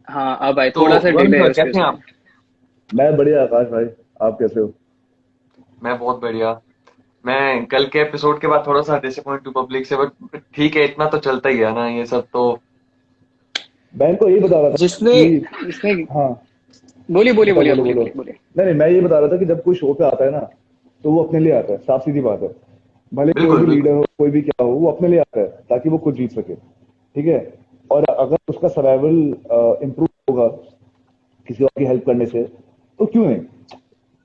हाँ अब आए, तो थोड़ा सा वरुण डिले है सर उसके कैसे हैं उसमें। आप? मैं बढ़िया आकाश भाई। आप कैसे हो? मैं बहुत बढ़िया। मैं कल के एपिसोड के बाद थोड़ा सा डिसअपॉइंट टू पब्लिक से, बट ठीक है, इतना तो चलता ही है ना ये सब तो। मैं इनको यही बता रहा था जिसने कि इसने हाँ, बोलिए बोलिए बताओ, बोलिए, आप बोलो बोलिए बोलो। बोलिए बोलिए। नहीं नहीं, मैं ये बता रहा था कि जब कोई शो पे आता है ना, तो वो अपने लिए आता है, साफ सीधी बात है। भले कोई बिल्कुल भी लीडर बिल्कुल। हो, कोई भी क्या हो, वो अपने लिए आता है ताकि वो खुद जीत सके। ठीक है। और अगर उसका सर्वाइवल इम्प्रूव होगा किसी और की हेल्प करने से, तो क्यों नहीं।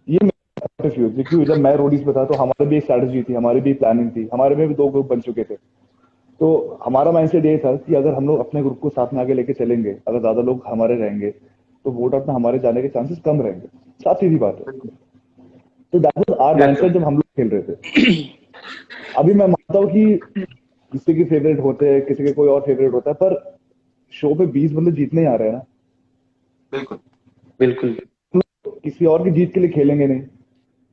ये मेरा point of view है, क्योंकि जब मैं रोडीज पे था तो हमारी भी एक स्ट्रैटेजी थी, हमारी भी प्लानिंग थी, हमारे में भी दो ग्रुप बन चुके थे। तो हमारा माइंडसेट ये था कि अगर हम लोग अपने ग्रुप को साथ में आगे लेके चलेंगे, अगर ज्यादा लोग हमारे रहेंगे, तो वोट आउट में हमारे जाने के चांसेस कम रहेंगे। साफ सीधी बात है। बिल्कुल तो दैट वाज आवर बिल्कुल। माइंडसेट जब हम लोग खेल रहे थे। अभी मैं मानता हूँ कि किसी की फेवरेट होते हैं, किसी के कोई और फेवरेट होता है, पर शो पे 20 बंदे जीतने ही आ रहे हैं ना। बिल्कुल बिल्कुल। तो किसी और की जीत के लिए खेलेंगे नहीं।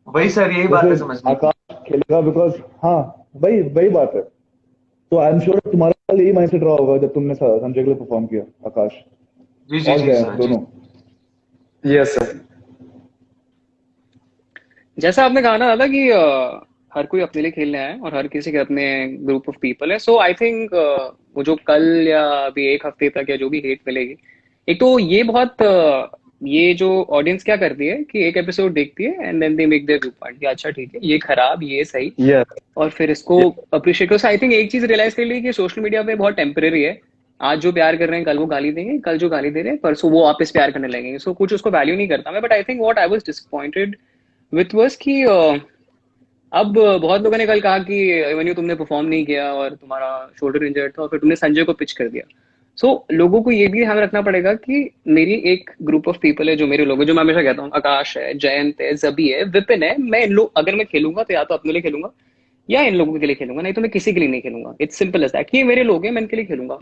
वही सर, यही बात जैसे है समझने की। आकाश खेलेगा बिकॉज, हाँ, वही वही बात है। तो आई एम श्योर तुम्हारा यही माइंडसेट रहा होगा जब तुमने संजय के लिए परफॉर्म किया, आकाश जी जी और जी जयंत सर जी। दोनों। Yes sir. जैसा आपने कहा ना दादा कि हर कोई अपने लिए खेलने आया है और हर किसी के अपने ग्रुप ऑफ पीपल है, सो आई थिंक वो जो कल या अभी एक हफ्ते तक या जो भी हेट मिलेगी, एक तो ये बहुत ये जो ऑडियंस क्या करती है कि एक एपिसोड देखती है and then they make their view point कि अच्छा ठीक है ये खराब ये सही, यस। और फिर इसको अप्रिशिएट करो। आई थिंक एक चीज रियलाइज कर ली कि सोशल मीडिया पे बहुत टेम्परेरी है। आज जो प्यार कर रहे हैं कल वो गाली देंगे, कल जो गाली दे रहे हैं परसों वो वापस प्यार करने लगेंगे, सो कुछ उसको वैल्यू नहीं करता मैं। But I think what I was disappointed with was कि अब बहुत लोगों ने कल कहा कि अभिमन्यु तुमने परफॉर्म नहीं किया और तुम्हारा शोल्डर इंजर्ड था और फिर तुमने संजय को पिच कर दिया। सो लोगों को ये भी ध्यान रखना पड़ेगा कि मेरी एक ग्रुप ऑफ पीपल है जो मेरे लोग हैं, जो मैं हमेशा कहता हूँ आकाश है, जयंत है, जबी है, विपिन है। मैं इन लोग अगर मैं खेलूंगा तो या तो अपने लिए खेलूंगा या इन लोगों के लिए खेलूंगा, नहीं तो मैं किसी के लिए नहीं खेलूंगा। इट्स सिंपल एज दैट, ये मेरे लोग हैं, मैं इनके लिए खेलूंगा।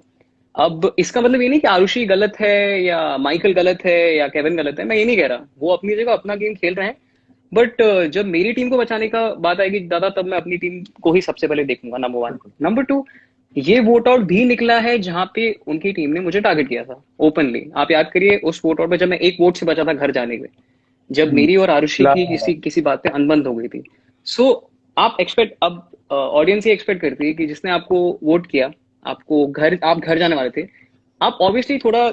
अब इसका मतलब ये नहीं कि आरुषि गलत है या माइकल गलत है या केविन गलत है, मैं ये नहीं कह रहा, वो अपनी जगह अपना गेम खेल रहे हैं। बट जब मेरी टीम को बचाने का बात आएगी दादा, तब मैं अपनी टीम को ही सबसे पहले देखूंगा, नंबर वन। बिल्कुल नंबर टू, ये वोट आउट भी निकला है जहां पे उनकी टीम ने मुझे टारगेट किया था ओपनली। आप याद करिए उस वोट आउट में जब मैं एक वोट से बचा था घर जाने में, जब मेरी और आरुषि की लास्ट। किसी किसी बात पे अनबन हो गई थी। सो आप एक्सपेक्ट, अब ऑडियंस ये एक्सपेक्ट करती है कि जिसने आपको वोट किया, आपको घर, आप घर जाने वाले थे, आप ऑब्वियसली थोड़ा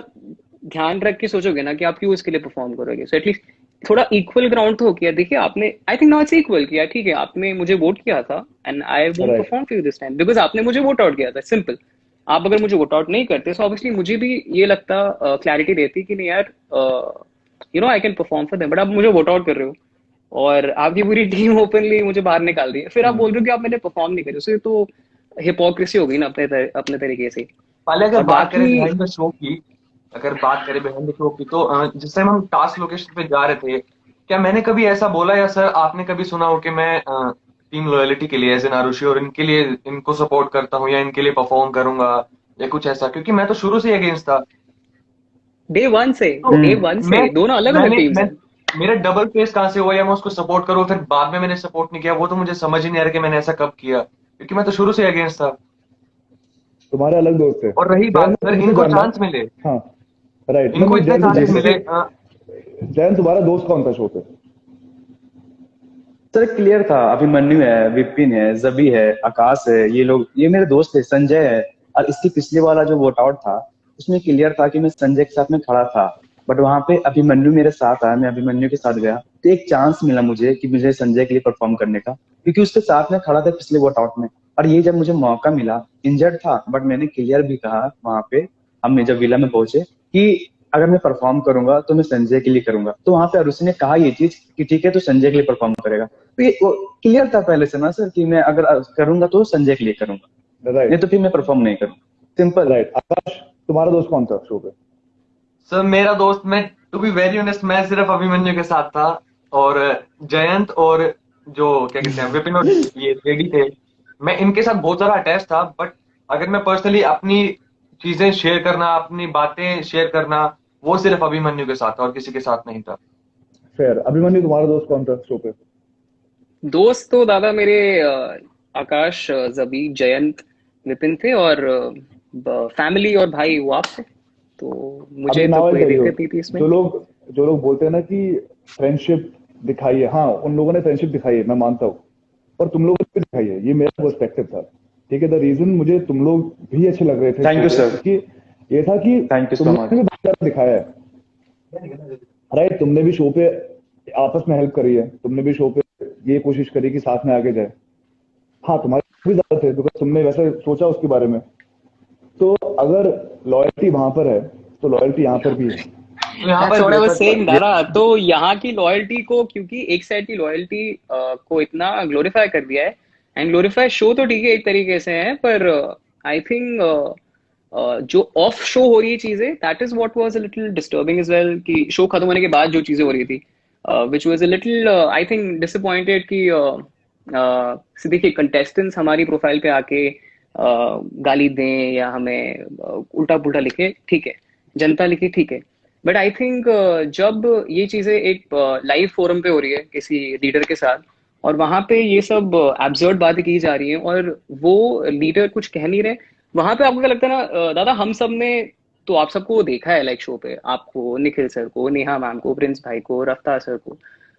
ध्यान रख के सोचोगे ना कि आप क्यों इसके लिए परफॉर्म करोगे। सो एटलीस्ट थोड़ा इक्वल ग्राउंड तो हो गया। देखिए आपने, I think now it's equal किया, ठीक है आपने मुझे वोट किया था and I won't right. Perform for you this time because आपने मुझे वोट आउट किया था, सिंपल। आप अगर मुझे वोट आउट नहीं करते तो ऑब्वियसली मुझे भी ये लगता, क्लैरिटी देती कि नहीं यार, you know I can perform for them, but आप मुझे वोट आउट कर रहे हो और आपकी पूरी टीम ओपनली मुझे बाहर निकाल दी है, फिर आप बोल रहे हो कि आप मैंने परफॉर्म नहीं करे, उससे तो हिपोक्रेसी हो गई ना अपने तरीके से। पहले अगर और बात करें बाकी बिहाइंड द शो की, अगर बात करें बिहाइंड द शो की, तो जिस टाइम हम टास्क लोकेशन पे जा रहे थे, क्या मैंने कभी ऐसा बोला, या सर आपने कभी सुना हो कि मैं टीम लॉयलिटी के लिए एज एन आरुषि और इनके लिए इनको सपोर्ट करता हूँ या इनके लिए परफॉर्म करूंगा या कुछ ऐसा? क्योंकि मैं तो शुरू से अगेंस्ट था। डे वन से, तो डे वन मैं से दोनों अलग अलग मैंने टीम्स मैं हैं। मेरा डबल फेस कहाँ से हुआ, या मैं उसको सपोर्ट करूँ फिर बाद में मैंने सपोर्ट नहीं किया, वो तो मुझे समझ ही नहीं आ रहा कि मैंने ऐसा कब किया, क्योंकि मैं तो शुरू से अगेंस्ट था। तुम्हारे अलग दोस्त थे। और रही जैन, बात, मैं सर तुमसे इनको जानना चांस है। मिले, हाँ, राइट। इनको मैं इतने जैन से चांसेस जानना मिले। कि जैन तुम्हारा दोस्त कौन था शो पे? सर क्लियर था, अभिमन्यु है, विपिन है, जबी है, आकाश है, ये लोग ये मेरे दोस्त थे, संजय है। और इसके पिछले वाला जो वोट आउट था, उसमें क्लियर था कि मैं संजय के साथ में खड़ा था। बट वहां पे अभिमन्यु मेरे साथ आया, मैं अभिमन्यु के साथ गया, तो एक चांस मिला मुझे कि मुझे संजय के लिए परफॉर्म करने का, क्योंकि उसके साथ में खड़ा था पिछले वोट आउट में। और ये जब मुझे मौका मिला, इंजर्ड था बट मैंने क्लियर भी कहा वहां पे, हमने जब विला में पहुंचे, कि अगर मैं परफॉर्म करूंगा तो मैं संजय के लिए करूंगा। तो वहां पे अरुषि ने कहा ये चीज कि ठीक है तो संजय के लिए परफॉर्म करेगा। तो ये क्लियर था पहले से ना सर कि मैं अगर करूंगा तो संजय के लिए करूंगा, नहीं राइट। तो फिर मैं परफॉर्म नहीं करूंगा। सिंपल। राइट। आकाश, तुम्हारा दोस्त कौन था शो पे? सर मेरा दोस्त, मैं टू बी वेरी ऑनेस्ट, मैं सिर्फ अभिमन्यु के साथ था। और जयंत और जो क्या कहते हैं विपिन और ये लेडी थे, मैं इनके साथ बहुत सारा अटैच था। बट अगर मैं पर्सनली अपनी चीजें शेयर करना, अपनी बातें शेयर करना, वो सिर्फ अभिमन्यु के साथ था और किसी के साथ नहीं था। फेयर। अभिमन्यु, तुम्हारा दोस्त कौन था शो पे? दोस्त तो दादा मेरे आकाश, जबी, जयंत, विपिन थे, और फैमिली और भाई वो आप थे। तो अभी मुझे तो नाउ आई कोई टेल यू, दिक्कत नहीं थी इसमें। जो लोग बोलते हैं ना कि फ्रेंडशिप दिखाई है, हाँ उन लोगों ने फ्रेंडशिप दिखाई है, मैं मानता हूँ, पर तुम लोगों ने भी दिखाई है, ये मेरा पर्सपेक्टिव था। ठीक है, द रीजन मुझे तुम लोग भी अच्छे लग रहे थे थैंक शो यू पे, सर। क्योंकि ये था कि थैंक यू तुम सो लोगों ने मच। भी बहुत ज्यादा दिखाया है। राइट, तुमने भी शो पे आपस में हेल्प करी है, तुमने भी शो पे ये कोशिश करी कि साथ में आगे जाए। हाँ, तुम्हारे भी ज्यादा थे बिकॉज तुमने वैसे सोचा उसके बारे में। तो अगर लॉयल्टी वहां पर है तो लॉयल्टी यहाँ पर भी है। तो यहाँ दैट्स पर व्हाट भी आई है वाज सर। सेइंग दादा। तो यहाँ की लॉयल्टी को, क्योंकि एक साइड की लॉयल्टी को इतना ग्लोरीफाई कर दिया है, एंड ग्लोरीफाई शो तो ठीक है एक तरीके से है, पर आई थिंक जो ऑफ शो हो रही है चीजें, that is what was a little disturbing as well, कि शो खत्म होने के बाद जो चीजें हो रही थी, which was a little I think disappointed कि देखिए कंटेस्टेंट्स हमारी प्रोफाइल पे आके गाली दें या हमें उल्टा पुल्टा लिखे, ठीक है, जनता लिखे, ठीक है, बट आई थिंक जब ये चीजें एक लाइव फोरम पे हो रही है किसी लीडर के साथ, और वहां पे ये सब एब्सर्ड बातें की जा रही हैं, और वो लीडर कुछ कह नहीं रहे, वहां पे आपको क्या लगता है ना दादा, हम सब ने तो आप सबको देखा है लाइक शो पे, आपको, निखिल सर को, नेहा मैम को, प्रिंस भाई को, रफ्तार सर को,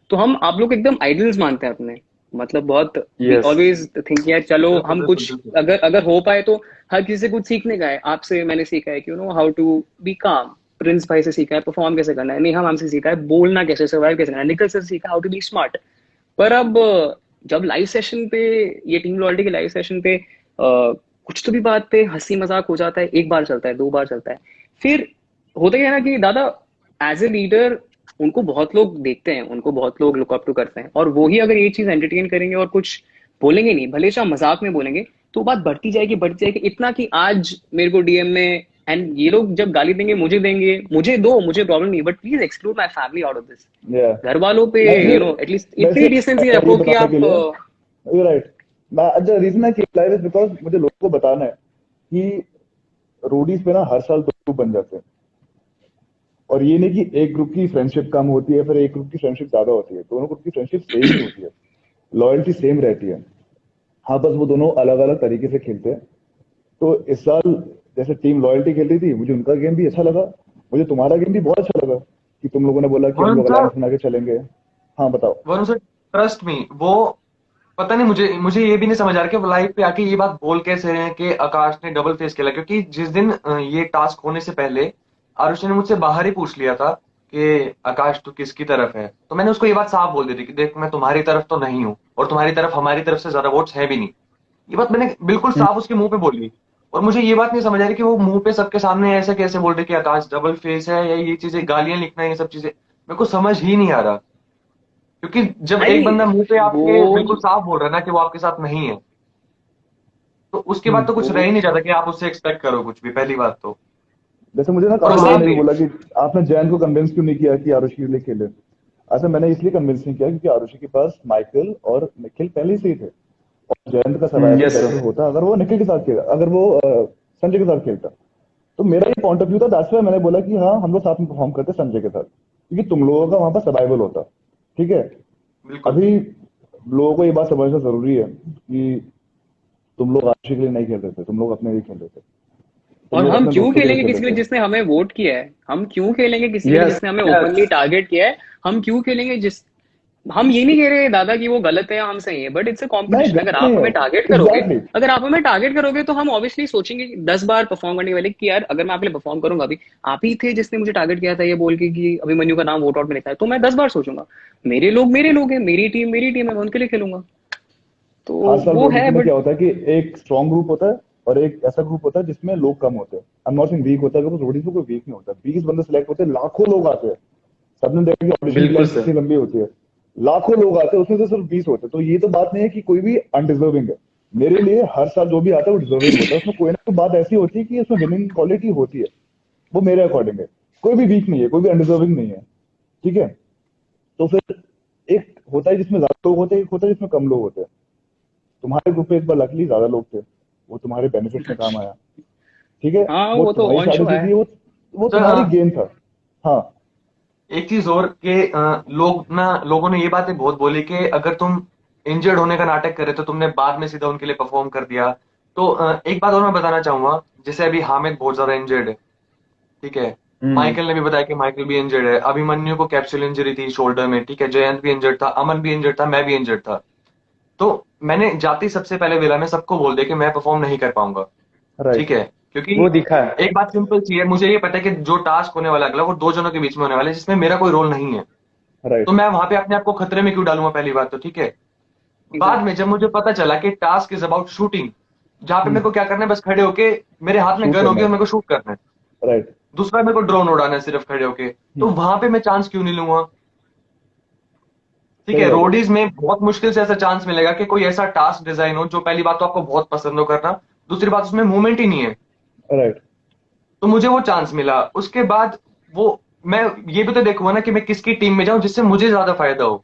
तो हम आप लोग एकदम आइडल्स मानते हैं अपने, मतलब बहुत, वी यस। ऑलवेज थिंक यार चलो बिल्कुल हम बिल्कुल कुछ, बिल्कुल। अगर अगर हो पाए तो हर किसी से कुछ सीखने का है। आपसे मैंने सीखा है कि you know how to be calm, Prince भाई से सीखा है परफॉर्म कैसे करना है, नेहा मैम से सीखा है बोलना कैसे, सर्वाइव कैसे करना है, निखिल सर से सीखा हाउ टू बी स्मार्ट। पर अब जब लाइव सेशन पे, ये टीम लॉयल्टी के लाइव सेशन पे कुछ तो भी बात पे हंसी मजाक हो जाता है, एक बार चलता है, दो बार चलता है, फिर होता ही है ना कि दादा, एज ए लीडर उनको बहुत लोग देखते हैं, उनको बहुत लोग लुक अप टू करते हैं, और वो ही अगर ये चीज एंटरटेन करेंगे और कुछ बोलेंगे नहीं, भले चाहे मजाक में बोलेंगे, तो बात बढ़ती जाएगी इतना कि आज मेरे को डीएम में, एंड ये लोग जब गाली देंगे, मुझे दो, मुझे प्रॉब्लम नहीं, but please exclude my family out of this. या घर वालों पे मैं यू सिर्फ नो एटलीस्ट मैं इतनी डिसेंसी सिर्फ ये रखो कि बताने के आप लिए, यू राइट, मैं the reason I keep live is because मुझे लोगों को बताना है कि रोडीज पे ना हर साल 2 ग्रुप बन जाते हैं, और ये नहीं कि एक ग्रुप की फ्रेंडशिप कम होती है फिर एक ग्रुप की फ्रेंडशिप ज्यादा होती है, दोनों ग्रुप की फ्रेंडशिप सेम ही होती है, लॉयल्टी सेम रहती है। हाँ, बस वो दोनों अलग अलग तरीके से खेलते हैं। तो इस साल जैसे टीम लॉयल्टी खेल रही थी, मुझे उनका गेम भी अच्छा लगा, मुझे तुम्हारा गेम भी बहुत अच्छा लगा कि तुम लोगों ने बोला कि हम वरुण लोग सर, अलायंस बना के चलेंगे। हाँ बताओ। वरुण सर, ट्रस्ट मी, वो पता नहीं, मुझे मुझे ये भी नहीं समझ आ रहा कि वो लाइव पे आके ये बात बोल कैसे रहे हैं कि आकाश ने डबल फेस खेला, क्योंकि जिस दिन ये टास्क होने से पहले आरुषि ने मुझसे बाहर ही पूछ लिया था कि आकाश तू किसकी तरफ है, तो मैंने उसको ये बात साफ बोल दी थी कि देख मैं तुम्हारी तरफ तो नहीं हूँ, और तुम्हारी तरफ हमारी तरफ से ज्यादा वोट्स है भी नहीं। ये बात मैंने बिल्कुल साफ उसके मुंह पे बोली। और मुझे ये बात नहीं समझ आ रही कि वो मुंह पे सबके सामने ऐसे कैसे बोल रहे कि आकाश डबल फेस है, या ये चीजें गालियां लिखना है, ये सब चीजें मेरे को समझ ही नहीं आ रहा। क्योंकि जब एक नहीं बंदा मुंह पे वो आपके बिल्कुल साफ बोल रहा है ना कि वो आपके साथ नहीं है, तो उसके बाद तो कुछ रह वो ही नहीं जाता कि आप उससे एक्सपेक्ट करो कुछ भी, पहली बात तो। जैसे मुझे ना और काफी लोगों वहां ने भी पे बोला कि आपने जैन को कन्विंस क्यों नहीं किया कि आरुषि के लिए खेले। ऐसा मैंने इसलिए कन्विंस नहीं किया क्योंकि आरुषि के पास माइकल और निखिल पहले से ही थे, और जयंत का सर्वाइवल यस बेटर सर। होता अगर वो निखिल के साथ खेला, अगर वो संजय के साथ खेलता। तो मेरा ये पॉइंट ऑफ व्यू था, दैट्स व्हाई मैंने बोला कि हाँ हम लोग साथ में परफॉर्म करते संजय के साथ, क्योंकि तुम लोगों का वहां पर सर्वाइवल होता। ठीक है, बिल्कुल। अभी लोगों को ये बात समझना जरूरी है कि तुम लोग आरुषि के लिए नहीं खेल रहे थे, तुम लोग अपने लिए खेल रहे थे, तुम और लोग हम अपने क्यों दोस्तों के लिए खेलेंगे खेल किसी के रहे लिए थे। जिसने हमें वोट किया है, हम क्यों खेलेंगे किसी के लिए यस जिसने हमें ओपनली यस। टारगेट किया है, हम क्यों खेलेंगे जिस, हम ये नहीं कह रहे दादा कि वो गलत है या हम सही है, बट इट्स अ नहीं कॉम्पिटिशन। अगर गलत आप नहीं है, हमें टारगेट करोगे, एग्जैक्टली। अगर आप हमें टारगेट करोगे तो हम ऑब्वियसली सोचेंगे कि 10 बार परफॉर्म करने वाले कि यार अगर मैं आपके लिए परफॉर्म करूंगा, अभी आप ही थे जिसने मुझे टारगेट किया था ये बोल के कि अभिमन्यु का नाम वोट आउट में लिखा है, तो मैं 10 बार सोचूंगा मेरे लोग हैं, मेरी टीम है, मैं उनके लिए खेलूंगा। तो हर साल वो है रोडीज में बट क्या होता है कि एक स्ट्रॉन्ग ग्रुप होता है और एक ऐसा ग्रुप होता है जिसमें लोग कम होते हैं। I am not saying weak होता है, बिकॉज़ रोडीज में कोई वीक नहीं होता। 20 बंदे सिलेक्ट होते हैं, लाखों लोग आते हैं। सबने देखा कि ऑडिशन की बिल्कुल लाइन सर। कितनी लंबी होती है, लाखों लोग आते हैं, उसमें से सिर्फ 20 होते हैं। तो ये तो बात नहीं है कि कोई भी अनडिजर्विंग है। मेरे लिए हर साल जो भी आता है वो डिजर्विंग होता है, उसमें कोई ना कोई बात ऐसी होती है कि उसमें विनिंग क्वालिटी होती है। वो मेरे अकॉर्डिंग है, कोई भी वीक नहीं है, कोई भी अनडिजर्विंग नहीं है। ठीक है, तो फिर एक होता है जिसमें ज्यादा लोग होते हैं, एक होता है जिसमें कम लोग होते हैं। तुम्हारे ग्रुप में इस बार लकीली ज्यादा लोग थे, वो तुम्हारे बेनिफिट में काम आया। ठीक है, हाँ वो वो तो तुम्हारी ऑन शो स्ट्रैटेजी है। थी, वो सर तुम्हारी हाँ, गेम था। हाँ। एक चीज और कि लोगों ने ये बातें बहुत बोली कि अगर तुम इंजर्ड होने का नाटक करे तो तुमने बाद में सीधा उनके लिए परफॉर्म कर दिया। तो एक बात और मैं बताना चाहूंगा, जैसे अभी हामिद बहुत ज्यादा इंजर्ड है, ठीक है। माइकल ने भी बताया कि माइकल भी इंजर्ड है, अभिमन्यु को कैप्सूल इंजरी थी शोल्डर में, ठीक है। जयंत भी इंजर्ड था, अमन भी इंजर्ड था, मैं भी इंजर्ड था। तो मैंने जाते ही सबसे पहले वेला में सबको बोल दिया कि मैं परफॉर्म नहीं कर पाऊंगा, ठीक राइट। है। क्योंकि वो दिखा है। एक बात सिंपल सी है, मुझे ये पता है कि जो टास्क होने वाला है अगला वो दो जनों के बीच में होने वाला है जिसमें मेरा कोई रोल नहीं है। तो राइट। मैं वहां पे अपने आप को खतरे में क्यों डालूंगा, पहली बात तो, ठीक है। बाद में एग्जैक्टली। जब मुझे पता चला कि टास्क इज अबाउट शूटिंग, जहां पे मेरे को क्या करना है, बस खड़े होके मेरे हाथ में शूट गन करना होगी और है। मेरे को शूट करना है। राइट। दूसरा मेरे को ड्रोन उड़ाना है सिर्फ खड़े होके, तो वहां पे मैं चांस क्यों नहीं लूंगा, ठीक सही है। बात है। रोडीज में बहुत मुश्किल से ऐसा चांस मिलेगा कि कोई ऐसा टास्क डिजाइन हो जो पहली बात तो आपको बहुत पसंद हो करना, दूसरी बात उसमें मूवमेंट ही नहीं है। राइट। तो मुझे वो चांस मिला, उसके बाद वो मैं ये भी तो देखूंगा ना कि मैं किसकी टीम में जाऊं जिससे मुझे ज्यादा फायदा हो।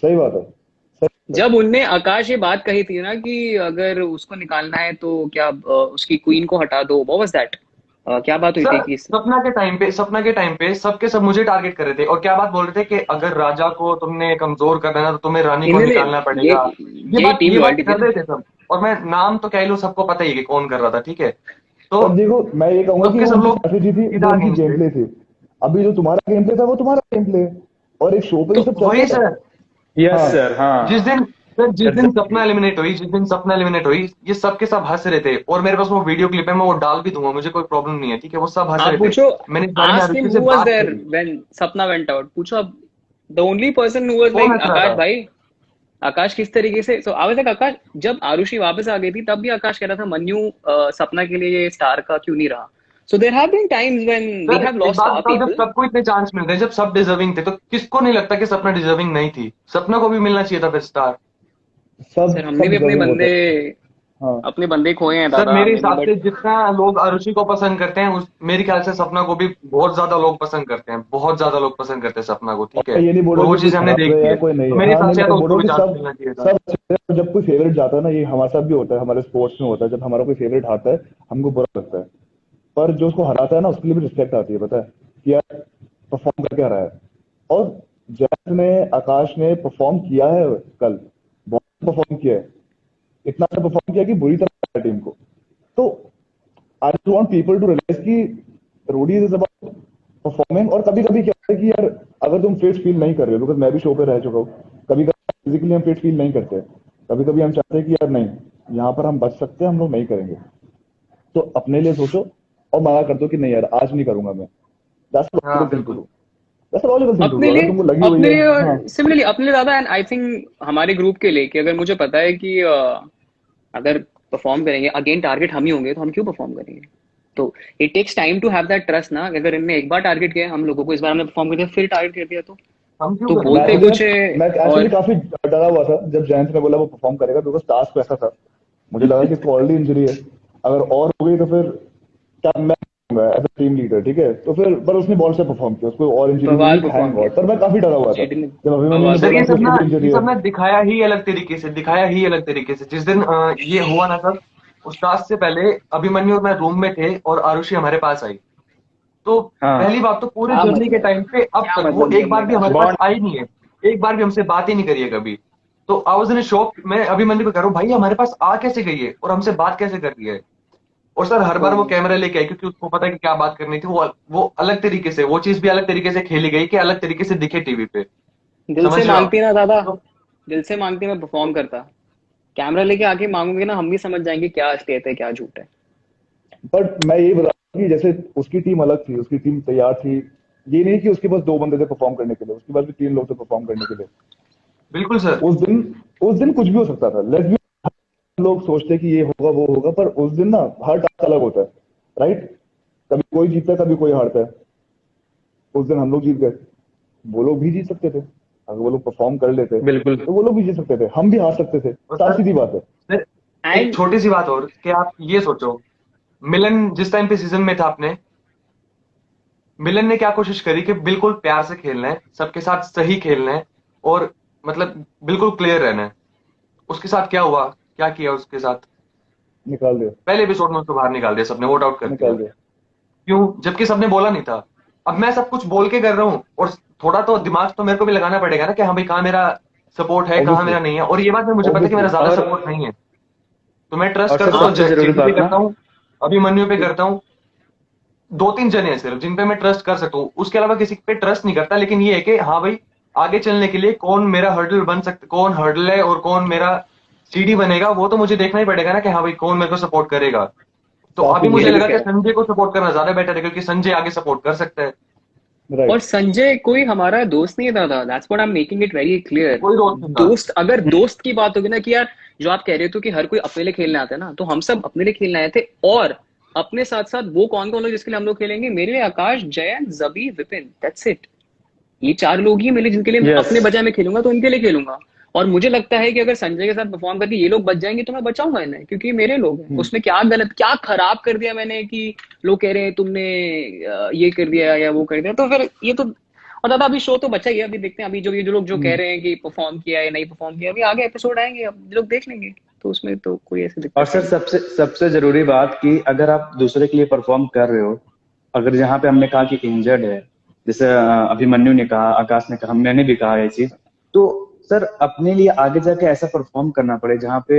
सही बात है। सही। जब उनने आकाश ये बात कही थी ना कि अगर उसको निकालना है तो क्या उसकी क्वीन को हटा दो, व्हाट वाज दैट? क्या बात हुई सर थी कि सपना के टाइम पे सबके सब मुझे टारगेट कर रहे थे और क्या बात बोल रहे थे कि अगर राजा को तुमने कमजोर करना है ना तो तुम्हें रानी को इन्होंने निकालना ये पड़ेगा। ये टीम ये बात लॉयल्टी थी कर ना। रहे थे सब, और मैं नाम तो कह ही लूं, सबको पता ही है कि कौन कर रहा था, ठीक है। तो पर देखो, मैं ये कहूंगा कि सबके वो सब उनकी लोग स्ट्रैटेजी थी, वो सीधा उनकी अगेंस्ट गेम थे। प्ले थी। अभी जो तुम्हारा गेम प्ले था वो तुम्हारा गेम प्ले, और एक शो पे तो ये सब वही चलता है। सर, यस हाँ। सर, जिस हाँ। दिन सर जिस दिन सपना एलिमिनेट हुई, ये सबके सब हंस रहे थे, और मेरे पास वो वीडियो क्लिप है, मैं वो डाल भी दूंगा, मुझे कोई प्रॉब्लम नहीं है, ठीक है। वो सब हंस आप रहे थे। पूछो, मैंने इस बारे में आस्क हिम आरुषि से हु वाज बात देयर करी। व्हेन सपना वेंट आउट। पूछो अब, the only person who was कौन लाइक हंस रहा आकाश था? भाई। आकाश किस तरीके से, सो आई वाज लाइक आकाश, जब आरुषि वापस आ गई थी तब भी आकाश कह रहा था मन्यू सपना के लिए स्टार का क्यों नहीं रहा। So there have been times when we sir have एक लॉस्ट बात स्टार बताओ, जब पीपल। सबको इतने चांस मिल रहे हैं, जब सब डिजर्विंग थे, तो किसको नहीं लगता कि सपना डिजर्विंग नहीं थी? सपना को भी मिलना चाहिए था फिर स्टार। सब सर हमने सब भी डिजर्विंग होता है। हाँ। अपने बंदे खोए हैं सर दादा मेरे हमने भी, हिसाब बट से जितना लोग आरुषि को पसंद करते हैं, उस मेरे ख्याल से सपना को भी बहुत ज्यादा लोग पसंद करते हैं, बहुत ज्यादा लोग पसंद करते हैं सपना को, और ठीक है। मैं ये नहीं बोल और रहा वो कि कोई चीज हमने खराब है देखी या है, कोई नहीं तो है। मेरे हाँ, हिसाब नहीं, से या मैं तो बोल रहा उसको हूँ भी कि चांस सब मिलना चाहिए था। सब अच्छे हैं। जब कोई फेवरेट जाता है ना, ये हमारे साथ भी होता है, हमारे स्पोर्ट्स में होता है, जब हमारा कोई फेवरेट हारता है हमको बुरा लगता है। पर जो उसको हराता है ना, उसके लिए भी रिस्पेक्ट आती है, पता है कि यार परफॉर्म करके आ रहा है। और जैस ने, आकाश ने परफॉर्म किया है कल, बहुत परफॉर्म किया है। इतना अच्छा परफॉर्म किया कि बुरी तरह टीम को। तो I just want people to realise कि रोडीज इज अबाउट परफॉर्मिंग। और कभी कभी क्या है कि यार अगर तुम फिट फील नहीं कर रहे हो, बिकॉज मैं भी शो पे रह चुका हूँ, कभी कभी फिजिकली हम फिट फील नहीं करते, कभी कभी हम चाहते हैं कि यार नहीं, यहाँ पर हम बच सकते हैं, हम लोग नहीं करेंगे, तो अपने लिए सोचो और मना कर दो कि नहीं यार आज नहीं करूंगा मैं। दैट्स हाँ लॉजिकल थिंग टू बिल्कुल। Do. That's logical thing to do, अपने अगर लिए, तुमको लगी हुई है। हाँ। और सिमिलरली अपने लिए ज्यादा, एंड आई थिंक हमारे ग्रुप के लिए कि अगर मुझे पता है कि अगर परफॉर्म करेंगे अगेन टारगेट हम ही होंगे तो हम क्यों परफॉर्म करेंगे। तो it takes time to have that trust ना, अगर इनने एक बार टारगेट किया हम लोगों को, इस बार हमने परफॉर्म कर दिया, फिर टारगेट कर दिया हम क्यों तो मैं करेंगे? बोलते एक्चुअली कुछ है। मैं एक्चुअली और काफी डरा हुआ था जब जयंत ने बोला वो परफॉर्म करेगा, बिकॉज टास्क वैसा था। मुझे लगा कि इसको ऑलरेडी इंजरी है, अगर और हो गई तो फिर क्या मैं एज अ टीम लीडर, ठीक है। तो फिर पर उसने बॉल से परफॉर्म किया, उसको और इंजरी नहीं बवाल हुई, थैंक परफॉर्म किया। गॉड। पर मैं काफी डरा हुआ था जेडी ने जब अभिमन्यु बवाल ने सर बोला कि परफॉर्म उसको भी ये इंजरी है। सब ना दिखाया ही अलग तरीके से, दिखाया ही अलग तरीके से। जिस दिन ये हुआ ना सर, उस टास्क से पहले अभिमन्यु और मैं रूम में थे और आरुषि हमारे पास आई। तो हाँ। पहली बात तो पूरे क्या जर्नी के मतलब, टाइम पे अब क्या तक वो मतलब एक बार बोलने भी का। हमारे पास बॉन्ड। आई नहीं है, एक बार भी हमसे बात ही नहीं करी है कभी। तो आई वाज इन शॉक, मैं अभिमन्यु को कह रहा हूँ भाई हमारे पास आ कैसे गई है और हमसे बात कैसे कर रही है। और सर हर तो बार वो कैमरा लेके आई क्योंकि उसको पता है कि क्या बात करनी थी। वो अलग तरीके से, वो चीज भी अलग तरीके से खेली गई कि अलग तरीके से दिखे टीवी पे। दिल से समझ रहे हो आप? मांगती ना दादा, तो दिल से मांगती मैं परफॉर्म करता। कैमरा लेके आके मांगूंगे ना, हम भी समझ जाएंगे क्या असलियत है क्या झूठ है। बट मैं ये बता रहा हूं कि जैसे उसकी टीम अलग थी, उसकी टीम तैयार थी। ये नहीं कि उसके पास दो बंदे थे परफॉर्म करने के लिए, उसके पास भी तीन लोग थे परफॉर्म करने के लिए। बिल्कुल सर। उस दिन कुछ भी हो सकता था। लेट्स बी, लोग सोचते हैं कि ये होगा वो होगा, पर उस दिन ना हर टास्क अलग होता है, राइट। कभी कोई जीतता है, कभी कोई हारता है। उस दिन हम लोग जीत गए, वो लोग भी जीत सकते थे। अगर वो लोग परफॉर्म कर लेते बिल्कुल। तो वो लोग भी जीत सकते थे, हम भी हार सकते थे, और साफ सर, सीधी बात है। सर एक एंड छोटी सी बात और कि आप ये सोचो, मिलन जिस टाइम पे सीजन में था अपने, मिलन ने क्या कोशिश करी कि बिल्कुल प्यार से खेलना है, सबके साथ सही खेलना है, और मतलब बिल्कुल क्लियर रहना है। उसके साथ क्या हुआ, क्या किया उसके साथ? निकाल दिया। पहले एपिसोड में उसको बाहर निकाल दिया, सबने वोट आउट कर दिया। निकाल दिया। क्यों? जबकि सबने बोला नहीं था। अब मैं सब कुछ बोल के कर रहा हूँ, और थोड़ा तो दिमाग तो मेरे को भी लगाना पड़ेगा ना कि हाँ भाई कहाँ मेरा सपोर्ट है, कहाँ ऑब्वियसली। मेरा नहीं है। और ये बात में मुझे पता है कि ऑब्वियसली। मेरा ज्यादा और सपोर्ट नहीं है, तो मैं ट्रस्ट और सर करता हूँ सबसे जरूरी जेडी पे बात ना, करता हूँ, अभिमन्यु पे करता हूँ। दो तीन जने हैं सिर्फ जिन पे मैं ट्रस्ट कर सकता हूँ, उसके अलावा किसी पे ट्रस्ट नहीं करता। लेकिन ये है कि हाँ भाई, आगे चलने के लिए कौन मेरा हर्डल बन सकता, कौन हर्डल है और कौन मेरा सीढ़ी बनेगा, वो तो मुझे देखना ही पड़ेगा ना कि हाँ भाई कौन मेरे को सपोर्ट करेगा। तो साथ अभी में मुझे ये लगा कि बिल्कुल। संजय को सपोर्ट करना ज्यादा बेटर है, क्योंकि संजय आगे सपोर्ट कर सकता है। और राइट। संजय कोई हमारा दोस्त नहीं है दादा, that's what I am making it very clear. कोई रोल नहीं था। दोस्त, अगर दोस्त की बात होगी ना कि यार जो आप कह रहे हो कि हर कोई अपने लिए खेलने आता है ना, तो हम सब अपने लिए खेलने आए थे। और अपने साथ साथ वो कौन कौन लोग जिसके लिए हम लोग खेलेंगे, मेरे लिए आकाश, जयंत, जबी, विपिन, दैट्स इट। ये चार लोग ही मेरे, जिनके लिए मैं यस। अपने बजाय में खेलूंगा तो उनके लिए खेलूंगा। और मुझे लगता है कि अगर संजय के साथ परफॉर्म करके ये लोग बच जाएंगे तो मैं बचाऊंगा इन्हें, क्योंकि ये मेरे लोग हैं। उसमें क्या गलत, क्या खराब कर दिया मैंने कि लोग कह रहे हैं तुमने ये कर दिया या वो कर दिया, तो फिर ये तो। और दादा अभी शो तो बचा ही है, अभी देखते हैं। अभी जो ये जो लोग जो कह रहे हैं कि परफॉर्म किया है नहीं परफॉर्म किया, अभी आगे एपिसोड आएंगे, अब लोग देख लेंगे। तो उसमें तो कोई ऐसी और दिक्कत सर नहीं है। सबसे सबसे जरूरी बात कि अगर आप दूसरे के लिए परफॉर्म कर रहे हो, अगर जहाँ पे हमने कहा कि इंजर्ड है, जैसे अभिमन्यु ने कहा, आकाश ने कहा, मैंने भी कहा ये चीज, तो सर अपने लिए आगे जाके ऐसा परफॉर्म करना पड़े जहाँ पे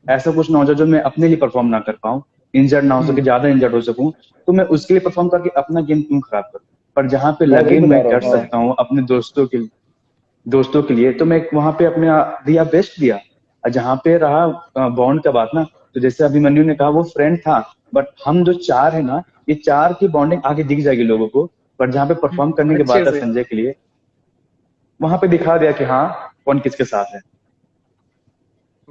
ऐसा कुछ ना हो जाए जो मैं अपने लिए परफॉर्म ना कर पाऊँ, इंजर्ड ना हो सके, ज्यादा इंजर्ड हो सकूं, तो मैं उसके लिए परफॉर्म करके अपना गेम क्यों खराब करूं। पर जहाँ पे मैं वही लगे बता मैं रहा कर हूँ, हाँ। सकता हूँ अपने दोस्तों के लिए, तो मैं वहां पे अपने दिया बेस्ट दिया। और जहाँ पे रहा बॉन्ड का बात ना, तो जैसे अभिमन्यु ने कहा वो फ्रेंड था, बट हम जो चार है ना, ये चार की बॉन्डिंग आगे दिख जाएगी लोगों को। पर जहाँ पे परफॉर्म करने की अच्छे बात है से। संजय के लिए, वहां पे दिखा दिया कि हाँ कौन किसके साथ है। यार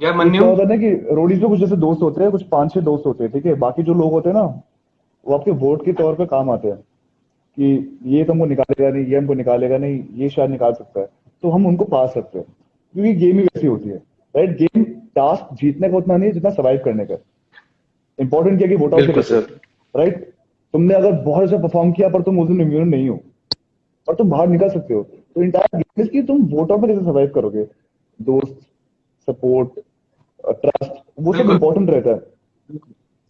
एक क्या मन्नू, होता है ना कि रोडीज में कुछ जैसे दोस्त होते हैं, कुछ 5-6 दोस्त होते हैं, ठीक है। बाकी जो लोग होते हैं ना, वो आपके वोट के तौर पे काम आते हैं कि ये तुमको निकालेगा नहीं, ये हमको निकालेगा नहीं, ये शायद निकाल सकता है, तो हम उनको पास रखते हैं। क्योंकि गेम ही वैसी होती है, राइट। गेम टास्क जीतने का उतना नहीं है जितना सर्वाइव करने का। इंपॉर्टेंट क्या है कि वोट आउट से बिल्कुल बचो, सर। राइट। तुमने अगर बहुत अच्छा परफॉर्म किया पर तुम उस दिन इम्यून नहीं हो और तुम बाहर निकल सकते हो, तो इंटायर गेम की तुम वोट आउट में कैसे सर्वाइव करोगे। दोस्त, सपोर्ट, ट्रस्ट, वो सब बिल्कुल। इंपॉर्टेंट रहता है।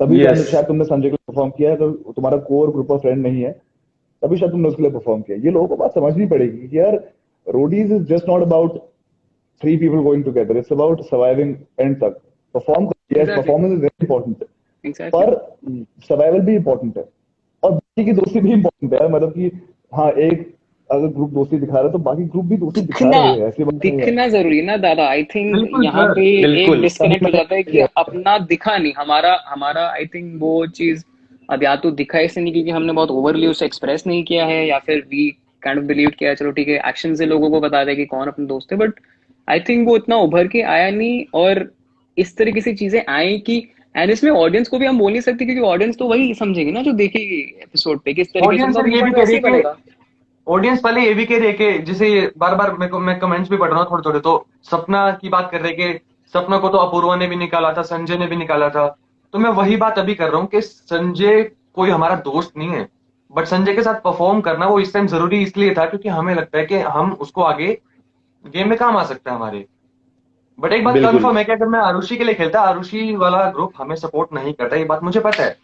तभी यस। शायद तुमने संजय के लिए परफॉर्म किया है। अगर तुम्हारा कोर ग्रुप ऑफ फ्रेंड नहीं है, तभी शायद तुमने उसके लिए परफॉर्म किया। ये लोगों को बात समझनी पड़ेगी कि यार, Roadies is just not about three people going together, it's about surviving end तक। Perform, yes exactly. Performance is very important, exactly. पर सर्वाइवल भी इंपॉर्टेंट है। और बाकी की दोस्ती भी इंपॉर्टेंट है, मतलब कि हाँ, एक अगर ग्रुप दोस्ती दिखा रहा है तो बाकी ग्रुप भी दोस्ती दिखा दिखना, रहे हैं, ऐसी बात नहीं है। दिखना जरूरी है ना दादा। आई थिंक बिल्कुल यहाँ सर। पे एक बिल्कुल। तभी डिस्कनेक्ट हो मैंने जाता है कि किया है। अपना दिखा नहीं, हमारा हमारा आई थिंक वो चीज अब या तो दिखा इसलिए नहीं क्योंकि हमने बहुत ओवरली उसे एक्सप्रेस नहीं किया है, या फिर वी काइंड ऑफ बिलीव किया है चलो ठीक है एक्शन से लोगों को बता दे कि कौन अपने दोस्त है। बट आई थिंक वो इतना उभर के आया नहीं। और इस तरीके से चीजें आई कि, एंड इसमें ऑडियंस को भी हम बोल नहीं सकते क्योंकि ऑडियंस तो वही समझेगी ना जो देखेगी एपिसोड पे किस तरीके से, ऑडियंस उनका सर व्यू ये भी पॉइंट कह रही वैसे है ही कि, बनेगा। ऑडियंस पहले ये भी कह रही है कि जैसे ये बार बार मेरे को, मैं कमेंट्स भी पढ़ रहा हूँ थोड़े थोड़े, तो सपना की बात कर रहे हैं कि सपना को तो अपूर्वा ने भी निकाला था, संजय ने भी निकाला था। तो मैं वही बात अभी कर रहा हूँ कि संजय कोई हमारा दोस्त नहीं है, बट संजय के साथ परफॉर्म करना वो इस टाइम जरूरी इसलिए था क्योंकि हमें लगता है कि हम उसको आगे गेम में काम आ सकता है हमारे। बट एक बात बिल्कुल। कंफर्म है कि अगर मैं आरुषि के लिए खेलता, आरुषि वाला ग्रुप हमें सपोर्ट नहीं करता, ये बात मुझे पता है।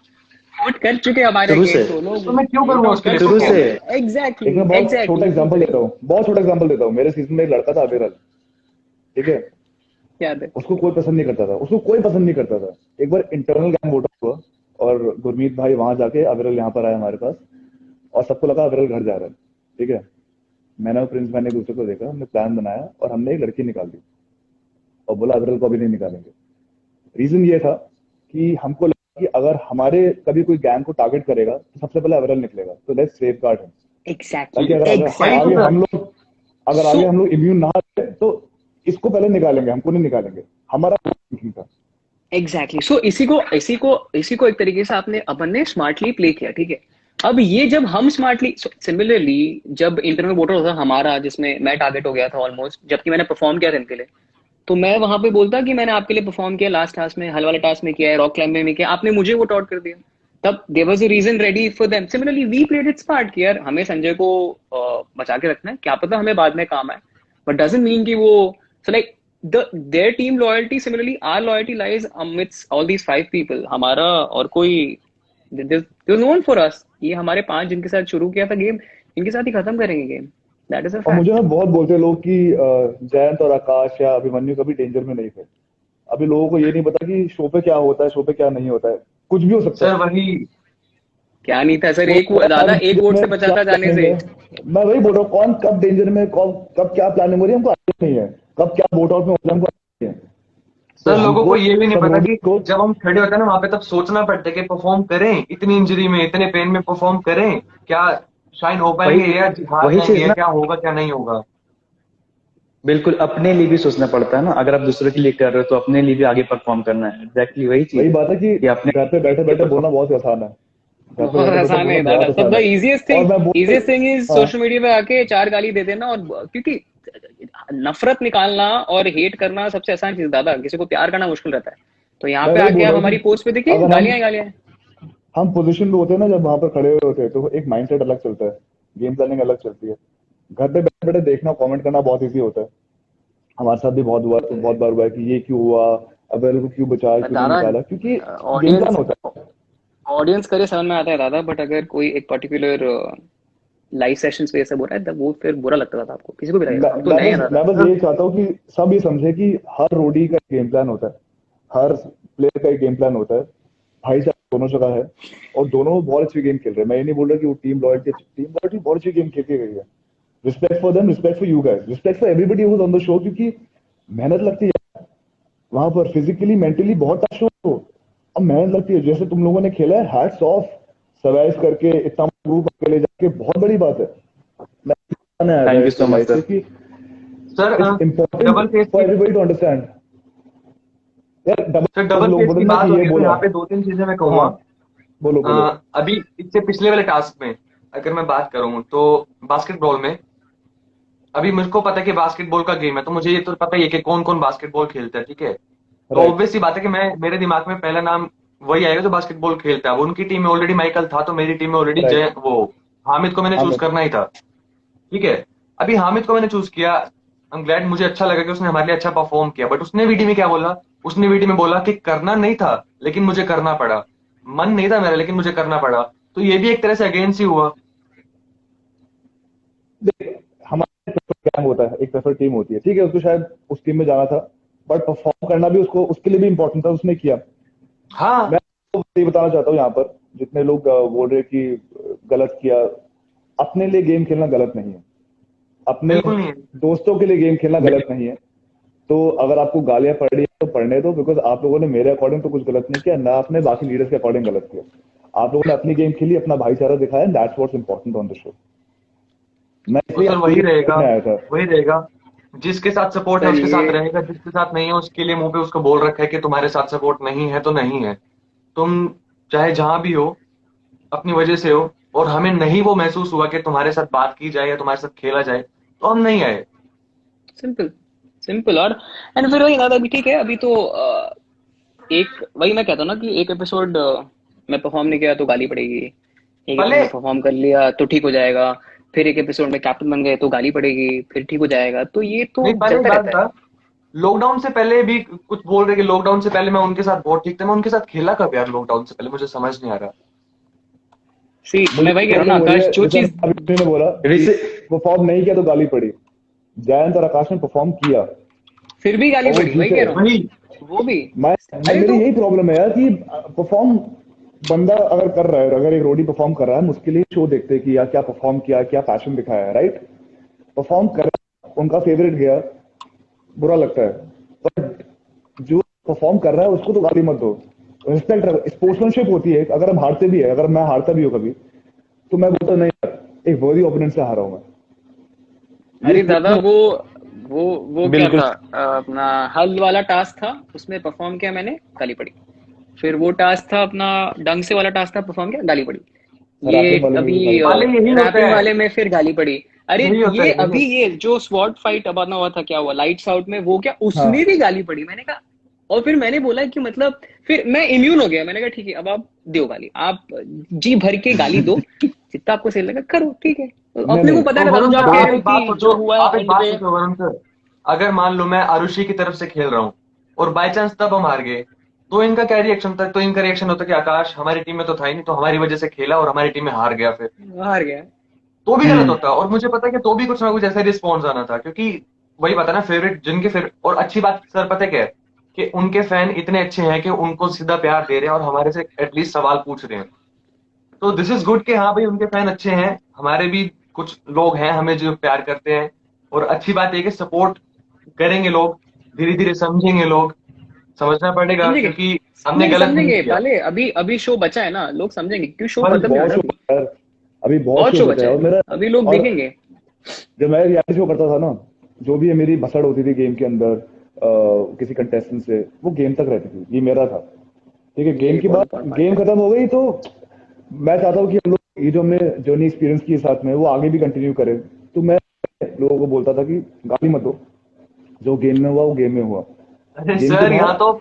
वोट कर चुके हमारे शुरू से। अगेंस्ट वो लोग। तो मैं क्यों वोट करूंगा आउट उसके कर लिए शुरू चुके से। परफॉर्म। हैं। एक एग्जैक्टली मैं बहुत छोटा एग्जैक्टली एग्जांपल बिल्कुल। देता हूँ, बहुत छोटा एग्जांपल देता हूँ। मेरे सीजन में एक लड़का था, अविरल, ठीक है। याद है। उसको कोई पसंद नहीं करता था, उसको कोई पसंद नहीं करता था। एक बार इंटरनल गैंग वोट हुआ और गुरमीत भाई वहां जाके अविरल यहाँ पर आया हमारे पास, और सबको लगा अविरल घर जा रहा है, ठीक है। मैंने और प्रिंस मैंने एक दूसरे को देखा, हमने प्लान बनाया और हमने एक लड़की निकाल दी और बोला अविरल को अभी नहीं निकालेंगे। रीजन ये था कि हमको लगा कि अगर हमारे कभी कोई गैंग को टारगेट करेगा तो सबसे पहले अविरल निकलेगा, तो लेट्स सेफ गार्ड हिम। ताकि एग्जैक्टली अगर अगर वही तो आगे एग्जैक्टली। सर। हम लोग, अगर सो आगे हम लोग इम्यून ना रहे तो इसको पहले निकालेंगे, हमको नहीं निकालेंगे। हमारा थिंकिंग था। एग्जैक्टली सो इसी को एक तरीके से आपने अपन ने स्मार्टली प्ले किया, ठीक है। अब ये जब हम स्मार्टली, सिमिलरली जब इंटरनल वोटर होता हमारा जिसमें मैं टारगेट हो गया था ऑलमोस्ट, जबकि मैंने परफॉर्म किया था इनके लिए, तो मैं वहां पे बोलता कि मैंने आपके लिए परफॉर्म किया, लास्ट टास्क में, हल वाले टास्क में किया है, रॉक क्लाइंबिंग में किया, आपने मुझे वोट आउट कर दिया। तब there was a reason ready for them. Similarly we played its part कि यार हमें संजय को बचा के रखना है, क्या पता हमें बाद में काम आए। बट डजंट मीन कि वो, so like their team loyalty, similarly our loyalty lies amidst all these five people। हमारा और कोई, there's no one for us। ये हमारे पांच जिनके साथ शुरू किया था गेम, इनके साथ ही खत्म करेंगे गेम। दैट इज अ और मुझे ना फैक्ट। बहुत बोलते हैं लोग कि जयंत और आकाश या अभिमन्यु कभी डेंजर में नहीं थे। अभी लोगों को ये नहीं पता कि शो पे क्या होता है, शो पे क्या नहीं होता है। कुछ भी हो सकता सर है। वही क्या नहीं था सर, वो एक दादा कौन एक डेंजर वोट से में बचा क्या था जाने प्लानिंग से। है, मैं वही बोल रहा हूँ, कौन कब डेंजर में, कब क्या प्लानिंग हो रही है हमको आइडिया नहीं है, कब क्या वोट आउट में हो रहा है हमको आइडिया नहीं है। तो सर लोगों को हमको ये भी नहीं सब पता रोडी कि को जब हम खड़े होते हैं ना वहां पे, तब सोचना पड़ता है कि परफॉर्म करें, इतनी इंजरी में इतने पेन में परफॉर्म करें, क्या शाइन हो वही पाएंगे या हार वही जाएंगे, चीज या ना, क्या होगा क्या नहीं होगा। बिल्कुल अपने लिए भी सोचना पड़ता है ना। अगर आप दूसरों के लिए कर रहे हो तो अपने लिए भी आगे परफॉर्म करना है। एग्जैक्टली वही वही चीज है बात है कि कि अपने घर पे बैठे लिए बैठे बोलना परफॉर्म। बहुत आसान है, घर पे बहुत बैठे बैठे आसान बोलना है दादा, बहुत तब आसान द है। इजीएस्ट और थिंग, मैं बोल, इजीएस्ट थिंग इज हाँ सोशल मीडिया पे आके चार गाली दे देना, और क्योंकि नफरत निकालना और हेट करना सबसे आसान चीज दादा, किसी को प्यार करना मुश्किल रहता है। तो यहाँ मैं पे वही आके बोल आप रहा हूँ हमारी कि पोस्ट पे देखिए, अगर गालियां ही गालियां हैं। हम पोजीशन पे होते हैं ना, जब वहां पर खड़े हुए होते हैं, तो एक माइंडसेट अलग चलता है, गेम प्लानिंग अलग चलती है। घर पे बैठे बैठे देखना, कमेंट करना बहुत इजी होता है। हमारे साथ भी बहुत हुआ, तो बहुत बार हुआ है कि ये क्यों हुआ, अबेल को क्यों बचाया, क्यों नहीं दादा निकाला, क्योंकि गेम प्लान ऑडियंस, होता है। ऑडियंस करे समझ में आता है दादा, बट अगर कोई एक पर्टिकुलर लाइव सेशंस पे ये सब हो रहा है, तब वो फिर बुरा लगता था आपको, किसी को भी लगेगा, हम तो नए हैं दादा। मैं बस यही चाहता हूँ कि सब ये समझे कि हर रोडी का गेम प्लान होता है, हर प्लेयर का एक गेम प्लान होता है। भाईचारा दोनों जगह है, और दोनों बहुत अच्छी गेम खेल रहे हैं। मैं ये नहीं बोल रहा कि वो टीम लॉयल्टी बहुत अच्छी गेम खेल के गई है। Respect for them, respect for you guys, respect for everybody who is on the show, क्योंकि मेहनत लगती है वहां पर, फिजिकली मेंटली बहुत टफ शो हो, अब मेहनत लगती है। जैसे तुम लोगों ने खेला है, हैट्स ऑफ, सर्वाइव करके इतना ग्रुप अकेले जाके, बहुत बड़ी बात है। मैं बताने आया था थैंक यू इसको सो मच लाइफ से सर। कि sir it's important double face for की एवरीबडी टू अंडरस्टैंड। यार सर डबल डबल लोग फेस बोले की ना बात कि हो ये रही है, तो बोला। यहाँ पे दो तीन चीजें मैं हाँ, कहूंगा। बोलो बोलो। अभी इससे पिछले वाले टास्क में अगर मैं बात करूं तो बास्केटबॉल में, अभी मुझको पता है कि बास्केटबॉल का गेम है, तो मुझे ये तो पता ही है कि कौन कौन बास्केटबॉल खेलता है, ठीक है। तो राइट, ऑब्वियस सी बात है कि मैं, मेरे दिमाग में पहला नाम वही आएगा जो बास्केटबॉल खेलता है। अब उनकी टीम में ऑलरेडी माइकल था, तो मेरी टीम में ऑलरेडी राइट। जय वो हामिद को मैंने चूज हामिद। करना ही था, ठीक है। अभी हामिद को मैंने चूज किया, आई एम ग्लैड, मुझे अच्छा लगा कि उसने हमारे लिए अच्छा परफॉर्म किया, बट उसने वीडी में क्या बोला, उसने वीडी में बोला कि करना नहीं था लेकिन मुझे करना पड़ा, मन नहीं था मेरा लेकिन मुझे करना पड़ा। तो ये भी एक तरह से अगेंस्ट ही हुआ। देख, हमारा कैंप होता है, एक प्रेफर टीम होती है, ठीक है, उसको शायद उस टीम में जाना था, बट परफॉर्म करना भी उसको, उसके लिए भी इंपॉर्टेंट था, उसने किया। हाँ मैं तो ये बताना चाहता हूँ यहाँ पर, जितने लोग बोल रहे हैं कि गलत किया, अपने लिए गेम खेलना गलत नहीं है, अपने बिल्कुल नहीं है। दोस्तों के लिए गेम खेलना गलत नहीं है। तो अगर आपको गालियां पड़ रही है तो पढ़ने दो, बिकॉज आप लोगों ने मेरे अकॉर्डिंग तो कुछ गलत नहीं किया, ना आपने बाकी लीडर्स के अकॉर्डिंग गलत किया। आप लोगों ने अपनी गेम खेली, अपना भाईचारा दिखाया, that's what's important on the show. मैं तो इसलिए सर आपको वही ये रहेगा, करने आया था। वही रहेगा, जिसके साथ सपोर्ट है सर उसके साथ ये रहेगा, जिसके साथ नहीं है उसके लिए मुंह पे उसको बोल रखा है कि तुम्हारे साथ सपोर्ट नहीं है तो नहीं है। तुम चाहे जहां भी हो, अपनी वजह से हो, और हमें नहीं वो महसूस हुआ कि तुम्हारे साथ बात की जाए या तुम्हारे साथ खेला जाए, तो हम नहीं आए। Simple, simple. और एंड फिर वही दादा, अभी ठीक है, अभी तो एक वही मैं कहता हूँ ना कि एक एपिसोड मैं परफॉर्म नहीं किया तो गाली पड़ेगी, एक एपिसोड पहले में परफॉर्म कर लिया तो ठीक हो जाएगा, फिर एक एपिसोड में कैप्टन बन गए तो गाली पड़ेगी, फिर ठीक हो जाएगा, तो ये तो नहीं, पहले एक चलता बात रहता है। था, लॉकडाउन से पहले भी कुछ बोल रहे कि लॉकडाउन से पहले मैं उनके साथ बहुत ठीक था, मैं उनके साथ खेला कब यार लॉकडाउन से पहले, मुझे समझ नहीं आ रहा। सी मुझे मैं वही कह रहा हूँ ना प्रॉब्लम वही आकाश, है, जो जैसे चीज अभी ने बोला कि रिसे परफॉर्म नहीं किया तो गाली पड़ी। जयंत और आकाश ने परफॉर्म किया फिर भी गाली और वो पड़ी, वही जीते। कह रहा हूँ, वही। वो भी। मैं अरे मेरी तो यही प्रॉब्लम है यार कि परफॉर्म बंदा अगर कर रहा है, अगर एक रोडी परफॉर्म कर रहा है, हम उसके लिए शो देखते हैं कि यार क्या परफॉर्म किया, क्या पैशन दिखाया है, राइट। परफॉर्म कर रहा है, उनका फेवरेट गया, बुरा लगता है, बट जो परफॉर्म कर रहा है उसको तो गाली मत दो। रिस्पेक्ट रखो, स्पोर्ट्समैनशिप होती है। अगर हम हारते भी है, अगर मैं हारता भी हूँ कभी, तो मैं बोलता नहीं यार, एक वर्दी ओपोनेंट से हारा हूं मैं, ये अरे दादा स्पोर्ट्समैन। वो क्या बिल्कुल था, अपना हल वाला टास्क था, उसमें परफॉर्म किया मैंने, गाली पड़ी। फिर वो टास्क था अपना डंग से वाला टास्क था, परफॉर्म किया, गाली पड़ी। ये रैपिंग वाले में अभी भी गाली पड़ी। पहले यही होता रैपिंग है, वाले में फिर गाली पड़ी। अरे यही होता ये है, यही अभी होता ये जो स्वॉट फाइट अब ना हुआ था, क्या हुआ लाइट्स आउट में, वो क्या उसमें हाँ, भी गाली पड़ी, मैंने कहा। और फिर मैंने बोला कि मतलब, फिर मैं इम्यून हो गया, मैंने कहा ठीक है, अब आप दो गाली, आप जी भर के गाली दो, जितना आपको सही लगा करो, ठीक है। तो नहीं अपने को नहीं, पता तो है दादा, वरुण जो सर आप कह आप रहे हो एक बात कि सोचो, जो हुआ आप है एक एंड बात पे। सोचो वरुण सर, अगर मान लो मैं आरुषि की तरफ से खेल रहा हूँ और बाय चांस तब हम हार गए, तो इनका क्या रिएक्शन था, तो इनका रिएक्शन होता कि आकाश हमारी टीम में तो था ही नहीं, तो हमारी वजह से खेला और हमारी टीम में हार गया, फिर हार गया। तो भी गलत हम्म होता। और मुझे पता है कि तो भी कुछ ना कुछ ऐसा रिस्पॉन्स आना था, क्योंकि वही पता ना फेवरेट जिनके फेवरेट। और अच्छी बात सर पता है क्या है, कि उनके फैन इतने अच्छे हैं कि उनको सीधा प्यार दे रहे हैं और हमारे से एटलीस्ट सवाल पूछ रहे हैं। तो दिस इज गुड कि हाँ भाई उनके फैन अच्छे हैं, हमारे भी कुछ लोग हैं हमें जो प्यार करते हैं। और अच्छी बात है कि सपोर्ट करेंगे लोग, धीरे धीरे समझेंगे लोग, समझना पड़ेगा समझेंगे, क्योंकि हमने नहीं गलत नहीं समझेंगे, किया। पहले अभी अभी शो बचा है ना, लोग समझेंगे क्योंकि शो भाई खत्म नहीं हुआ बहुत ना शो अभी। बचा है यार, अभी बहुत बहुत शो शो बचा बचा है। और है, मेरा, अभी लोग और देखेंगे। जब मैं रियलिटी शो करता था ना, जो भी मेरी भसड़ होती थी गेम के अंदर किसी कंटेस्टेंट से, वो गेम तक रहती थी, ये मेरा था। ठीक है, गेम ये की बहुत बात, इंपॉर्टेंट पार्ट गेम है। खत्म हो गई तो मैं चाहता हूँ कि हम लोग ये जो हमने जर्नी एक्सपीरियंस की है साथ में, वो आगे भी कंटिन्यू करें। तो मैं लोगों को बोलता था कि गाली मत दो, जो गेम में हुआ वो गेम में हुआ, अरे गेम के सर बाहर। यहाँ तो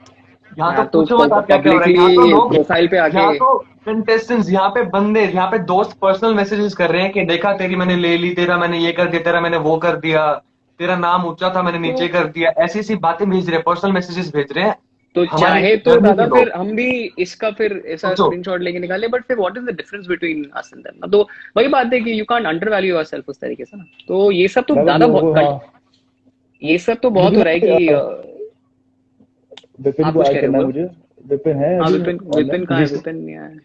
यहाँ तो पूछो मत आप क्या क्या हो रहा है, यहाँ तो पब्लिकली लोग, प्रोफाइल पे आके। यहाँ तो कंटेस्टेंट्स, यहाँ पे बंदे, यहाँ पे दोस्त पर्सनल मैसेजेस कर रहे हैं कि देखा तेरी मैंने ले ली, तेरा मैंने ये कर दिया, तेरा मैंने वो कर दिया, तेरा नाम ऊंचा था मैंने नीचे तो कर दिया, ऐसी ऐसी बातें भेज रहे हैं, पर्सनल मैसेजेस भेज रहे हैं तो हमारी चाहे तो जर्नी के दादा फिर लोग। हम भी इसका फिर ऐसा सोचो, स्क्रीनशॉट लेके निकाले, बट फिर what is the difference between us and them? तो वही बात है कि you can't under value yourself उस तरीके से ना। तो ये सब तो मैं बस दादा लोगों बहुत को, हाँ, ये सब तो बहुत मुझे हो रहा है ना कि विपिन आप को कुछ ऐड कह रहे हो, करना है बोलो। मुझे। विपिन है हाँ अभी विपिन, विपिन ऑनलाइन? कहाँ जी है? सर। विपिन नहीं आया है।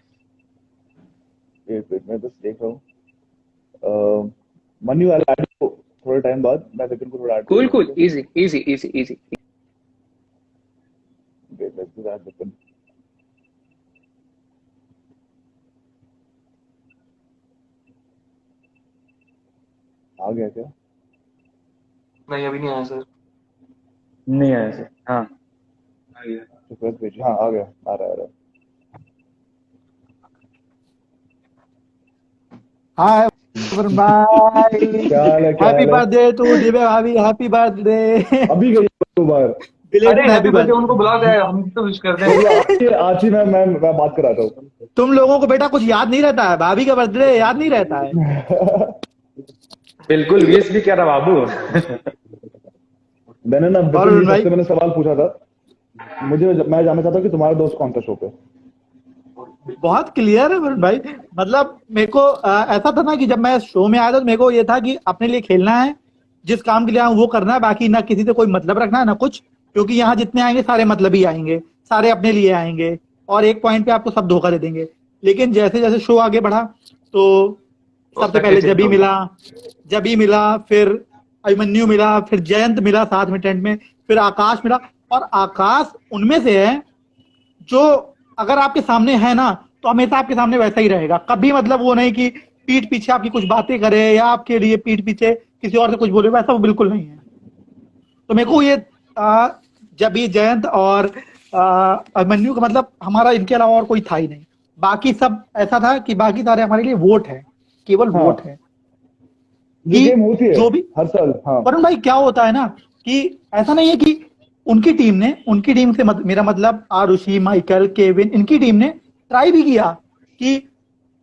एक मिनट, मैं बस देख रहा हूँ। मन्नू वाला ऐड को थोड़े टाइम बाद मैं विपिन को थोड़ा ऐड कूल करूंगा, ठीक कूल, है? Easy easy easy easy. Wait, let's do that. Vipin आ गया क्या? नहीं अभी नहीं आया सर। नहीं आया सर। हाँ आ गया। रिक्वेस्ट भेजी, हाँ आ गया, आ रहा है, आ रहा है। हाय वरुण भाई, क्या हाल है, क्या हैप्पी हाल है? बर्थडे टू दिव्या भाभी, हैप्पी बर्थडे, अभी गई दो बार। अरे बिलेटेड हैप्पी हैप्पी बर्थडे उनको बुला बर्थडे। दे, हम तो विश कर तो दें। ये आज ही मैं बात कराता हूँ। तुम लोगों को बेटा कुछ याद नहीं रहता है, भाभी का बर्थडे याद नहीं रहता है। बिल्कुल विश भी क्या रहा बाबू। मैंने ना विपिन, ये वरुण भाई सबसे मैंने सवाल पूछा था, मैं जानना चाहता हूँ कि तुम्हारा दोस्त कौन सा शो पे? बहुत क्लियर है वरुण भाई। मतलब मेरे को ऐसा था ना कि जब मैं शो में आया था तो मेरे को ये था कि अपने लिए खेलना है, जिस काम के लिए आऊं वो करना है, बाकी ना किसी से कोई मतलब रखना है ना कुछ, क्योंकि यहाँ जितने आएंगे सारे मतलब ही आएंगे, सारे अपने लिए आएंगे और एक पॉइंट पे आपको सब धोखा दे देंगे। लेकिन जैसे जैसे शो आगे बढ़ा तो सबसे पर्सपेक्टिव पहले चेंज जबी हो गया। मिला, जबी मिला, फिर अभिमन्यु मिला, फिर जयंत मिला साथ में टेंट में, फिर आकाश मिला। और आकाश उनमें से है जो अगर आपके सामने है ना तो हमेशा आपके सामने वैसा ही रहेगा, कभी मतलब वो नहीं कि पीठ पीछे आपकी कुछ बातें करे या आपके लिए पीठ पीछे किसी और से कुछ बोले, वैसा वो बिल्कुल नहीं है। तो मेरे को ये जब ये जयंत और अभिमन्यु का मतलब हमारा इनके अलावा और कोई था ही नहीं। बाकी सब ऐसा था कि बाकी सारे हमारे लिए वोट है, केवल हाँ, वोट है जो कि गेम होती है जो भी। हर साल। हाँ, वरुण भाई क्या होता है ना कि ऐसा नहीं है कि उनकी टीम से मेरा मतलब आरुषि, माइकल, केविन, इनकी टीम ने ट्राई भी किया कि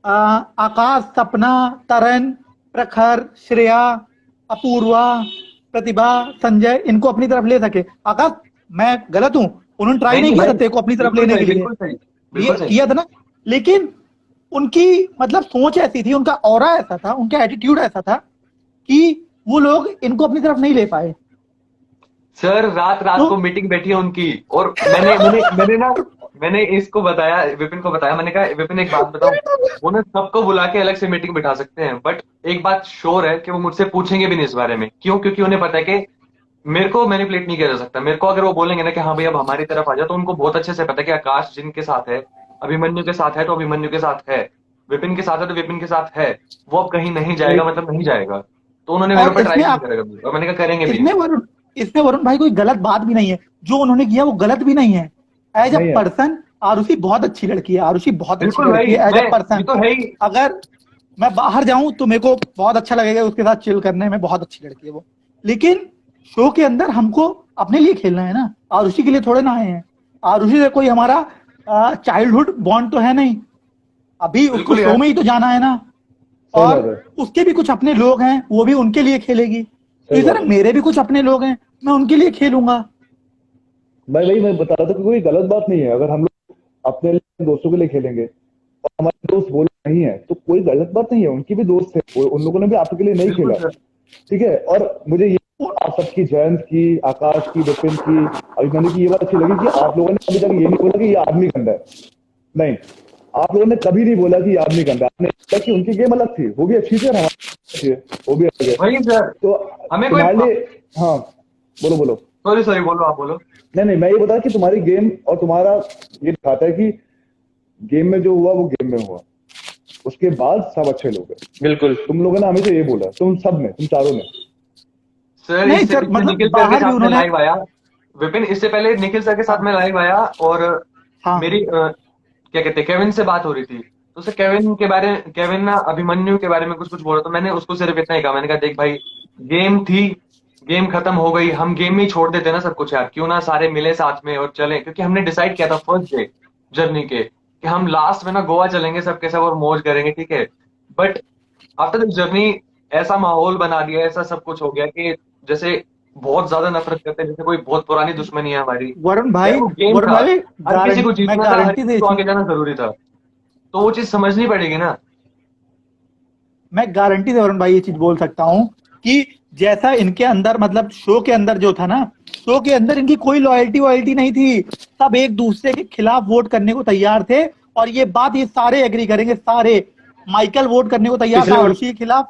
आकाश, सपना, तरन, प्रखर, श्रेया, अपूर्वा, प्रतिभा, संजय, इनको अपनी तरफ ले सके। आकाश मैं गलत हूं, उन्होंने ट्राई नहीं नहीं नहीं किया था भाई, तेरे को अपनी तरफ बिल्कुल लेने सही, के लिए, बिल्कुल सही, बिल्कुल सही। किया था ना। लेकिन उनकी मतलब सोच ऐसी थी, उनका ऑरा ऐसा था, उनका एटीट्यूड ऐसा था कि वो लोग इनको अपनी तरफ नहीं ले पाए। सर रात रात तो को मीटिंग बैठी है उनकी, और मैंने इसको बताया, विपिन को बताया, मैंने कहा विपिन एक बात बताऊं, वो ना सबको बुला के अलग से मीटिंग बिठा सकते हैं, बट एक बात श्योर है कि वो मुझसे पूछेंगे भी नहीं इस बारे में। क्यों? क्योंकि उन्हें पता है कि मेरे को मैनिपुलेट नहीं किया जा सकता। मेरे को अगर वो बोलेंगे ना कि हाँ भाई अब हमारी तरफ आ जाओ, तो उनको बहुत अच्छे से पता है कि आकाश जिनके साथ है, अभिमन्यु के साथ है तो अभिमन्यु के साथ है, विपिन के साथ है तो विपिन के साथ है, वो अब कहीं नहीं जाएगा, एक मतलब नहीं जाएगा। तो उन्होंने मेरे और ऊपर ट्राई भी नहीं करेगा, और मैंने कहा करेंगे भी इसमें नहीं। वरुण इसमें वरुण भाई कोई गलत बात भी नहीं है, जो उन्होंने किया वो गलत भी नहीं है। एज अ नहीं है। पर्सन आरुषि बहुत अच्छी लड़की है, आरुषि बहुत अच्छी बिल्कुल लड़की भाई, है एज मैं, अ ये पर्सन। तो है ही। अगर मैं बाहर जाऊं तो मेरे को बहुत अच्छा लगेगा उसके साथ चिल करने में, बहुत अच्छी लड़की है वो। लेकिन शो के अंदर हमको अपने लिए खेलना है ना, आरुषि के लिए थोड़े ना आए हैं। आरुषि से कोई हमारा चाइल्डहुड बॉन्ड तो है नहीं, अभी उसको बिल्कुल शो यार, में ही तो जाना है ना। सही और बात है, उसके भी कुछ अपने लोग हैं, वो भी उनके लिए खेलेगी, तो सही इस बात तरह है। मेरे भी कुछ अपने लोग हैं, मैं उनके लिए खेलूंगा। वही मैं बता रहा था कि कोई गलत बात नहीं है अगर हम लोग अपने दोस्तों के लिए खेलेंगे और हमारे दोस्त बोले नहीं है तो कोई गलत बात नहीं है। उनकी भी दोस्त है, उन लोगों ने भी आपके लिए नहीं बिल्कुल खेला, सर। ठीक है। और मुझे ये आप सबकी, जयंत की, आकाश की, विपिन की, अभिमन्यु की ये बात अच्छी लगी कि आप लोगों ने अभी तक ये नहीं बोला कि ये आदमी गंदा है। नहीं, आप लोगों ने कभी नहीं बोला कि याद नहीं करना, आपने बोला कि उनकी गेम अलग थी, वो भी अच्छी थी और हमारी अच्छी है, वो भी अलग है। वही सर, तो हमें कोई, तुम्हारे लिए, हाँ बोलो बोलो। सॉरी बोलो, आप बोलो। नहीं मैं ये बता कि तुम्हारी गेम और तुम्हारा ये दिखाता है कि गेम में जो हुआ वो गेम में हुआ, उसके बाद सब अच्छे लोग हैं। बिल्कुल। तुम लोगों ने हमेशा ये बोला, तुम सब में, तुम चारों में। सर नहीं इससे सर, पहले मतलब निखिल सर के बाहर भी साथ में उन्होंने, लाइव आया, विपिन, इससे पहले निखिल सर के साथ में लाइव आया और हाँ मेरी क्या कहते हैं, केविन से बात हो रही थी, तो सर केविन ना अभिमन्यु के बारे में कुछ बोला, तो मैंने उसको सिर्फ इतना ही कहा, मैंने कहा देख भाई, गेम थी, गेम खत्म हो गई, हम गेम में ही छोड़ देते ना सब कुछ यार, क्यों ना सारे मिले साथ में और चले, क्योंकि हमने डिसाइड किया था फर्स्ट डे जर्नी के कि हम लास्ट में ना गोवा चलेंगे सबके सब और मौज करेंगे, ठीक है। बट आफ्टर द जर्नी ऐसा माहौल बना दिया, ऐसा सब कुछ हो गया कि जैसे बहुत ज्यादा नफरत करते हैं, जैसे कोई बहुत पुरानी दुश्मनी है हमारी। वरुण यार भाई, वो गेम वरुण था, भाई हर किसी को मैं जीतना था, हर गारंटी किसी से को आगे जाना जरूरी था, तो वो चीज समझनी पड़ेगी ना। वरुण भाई ये चीज बोल सकता हूँ कि जैसा इनके अंदर, मतलब शो के अंदर जो था ना, शो के अंदर इनकी कोई लॉयल्टी वॉयल्टी नहीं थी, सब एक दूसरे के खिलाफ वोट करने को तैयार थे। और ये बात ये सारे एग्री करेंगे, सारे। माइकल वोट करने को तैयार था पिछले आरुषि के खिलाफ,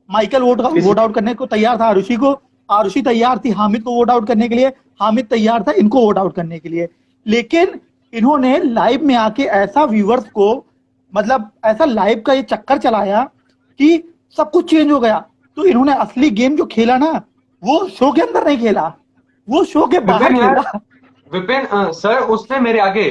माइकल वोट आउट करने को तैयार था आरुषि को, आरुषि तैयार थी हामिद को वोट आउट करने के लिए, हामिद तैयार था इनको वोट आउट करने के लिए। लेकिन इन्होंने लाइव में आके ऐसा व्यूवर्स को, मतलब ऐसा लाइव का ये चक्कर चलाया कि सब कुछ चेंज हो गया। तो इन्होंने असली गेम जो खेला ना, वो शो के अंदर नहीं खेला, वो शो के बाहर विपिन यार, खेला। विपिन सर उसने मेरे आगे,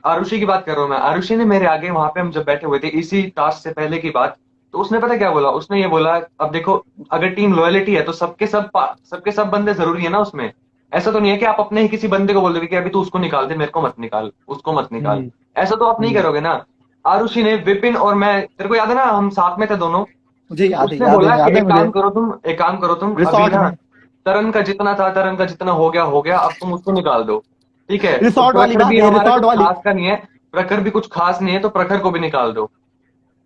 आरुषि की बात कर रहा हूँ मैं, आरुषि ने मेरे आगे वहां पे हम जब बैठे हुए थे इसी टास्क से पहले की बात, तो उसने पता क्या बोला, उसने ये बोला अब देखो, अगर टीम लॉयलिटी है तो सबके सब बंदे जरूरी है ना उसमें, ऐसा तो नहीं है कि आप अपने ही किसी बंदे को बोल दोगे कि अभी तू उसको निकाल दे, मेरे को मत निकाल, उसको मत निकाल, ऐसा तो आप नहीं करोगे ना। आरुषि ने, विपिन और मैं, तेरे को याद है ना हम साथ में थे दोनों, मुझे उसने बोला कि याद है एक मुझे, काम करो तुम अभी रिसॉर्ट ना, में, तरन का जितना था, तरन का जितना हो गया, अब तुम उसको निकाल दो, ठीक है। तो रिसॉर्ट वाली प्रखर बात भी है, हमारा रिसॉर्ट कुछ वाली। खास का नहीं है, प्रखर भी कुछ खास नहीं है, तो प्रखर को भी निकाल दो,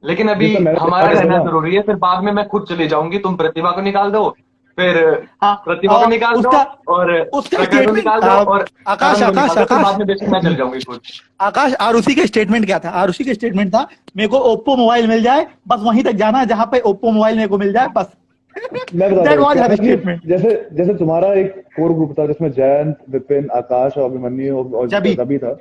लेकिन ये अभी तो मैंने हमारा देखा रहना ना। जरूरी है, फिर बाद में मैं खुद चली जाऊंगी, तुम प्रतिभा को निकाल दो, फिर हाँ, प्रतिभा को निकाल दो उसका और उसका प्रखर को निकाल स्टेटमेंट, दो और आकाश तरन को आकाश निकाल दो, फिर आकाश बाद में बेशक मैं चल जाऊंगी खुद। आकाश, आरुषि का स्टेटमेंट क्या था? आरुषि का स्टेटमेंट था, मेरे को ओप्पो मोबाइल मिल जाए, बस वहीं तक जाना है जहां पे ओप्पो मोबाइल मेरे को मिल जाए, बस। मैं बता रहा दैट हूँ वाज क्या हर था कि स्टेटमेंट। जैसे जैसे तुम्हारा एक कोर ग्रुप था जिसमें जयंत, विपिन, आकाश और अभिमन्यु और जबी, रवि था,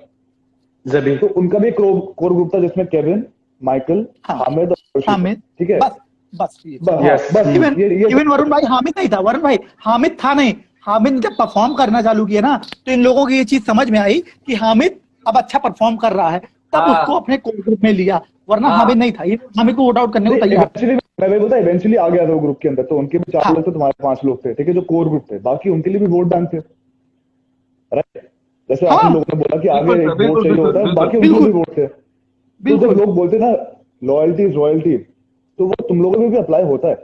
जबी। तो उनका भी एक कोर ग्रुप था जिसमें केविन, माइकल, हाँ, हामिद और आरुषि था, हामिद, ठीक है। बस बस ये चीज। हाँ यस। बस इवन ये इवन वरुण भाई हामिद नहीं था, वरुण भाई हामिद था नहीं। हामिद ने जब परफॉर्म करना चालू किया ना, तो इन लोगों को ये चीज समझ में आई कि हामिद अब अच्छा परफॉर्म कर रहा है, तब उसको हाँ अपने कोर ग्रुप में लिया, वरना हाँ हामिद नहीं था, ये हामिद को वोट आउट करने को नहीं, तैयार थे। इवेंचुअली मैं वही बोलता, इवेंचुअली आ गया था वो ग्रुप के अंदर, तो उनके भी 4 हाँ लोग थे, तुम्हारे 5 लोग थे, ठीक है, जो कोर ग्रुप थे, बाकी उनके लिए भी वोट बैंक थे, राइट। जैसे आप हाँ, लोगों ने बोला कि आगे बिल्कुल सर, एक वोट बिल्कुल चाहिए बिल्कुल होता है, बिल्कुल बाकी उनके लिए भी बिल्कुल वोट थे। तो जब बिल्कुल। लोग बोलते ना लॉयल्टी इज रॉयल्टी, तो वो तुम लोगों में भी अप्लाई होता है,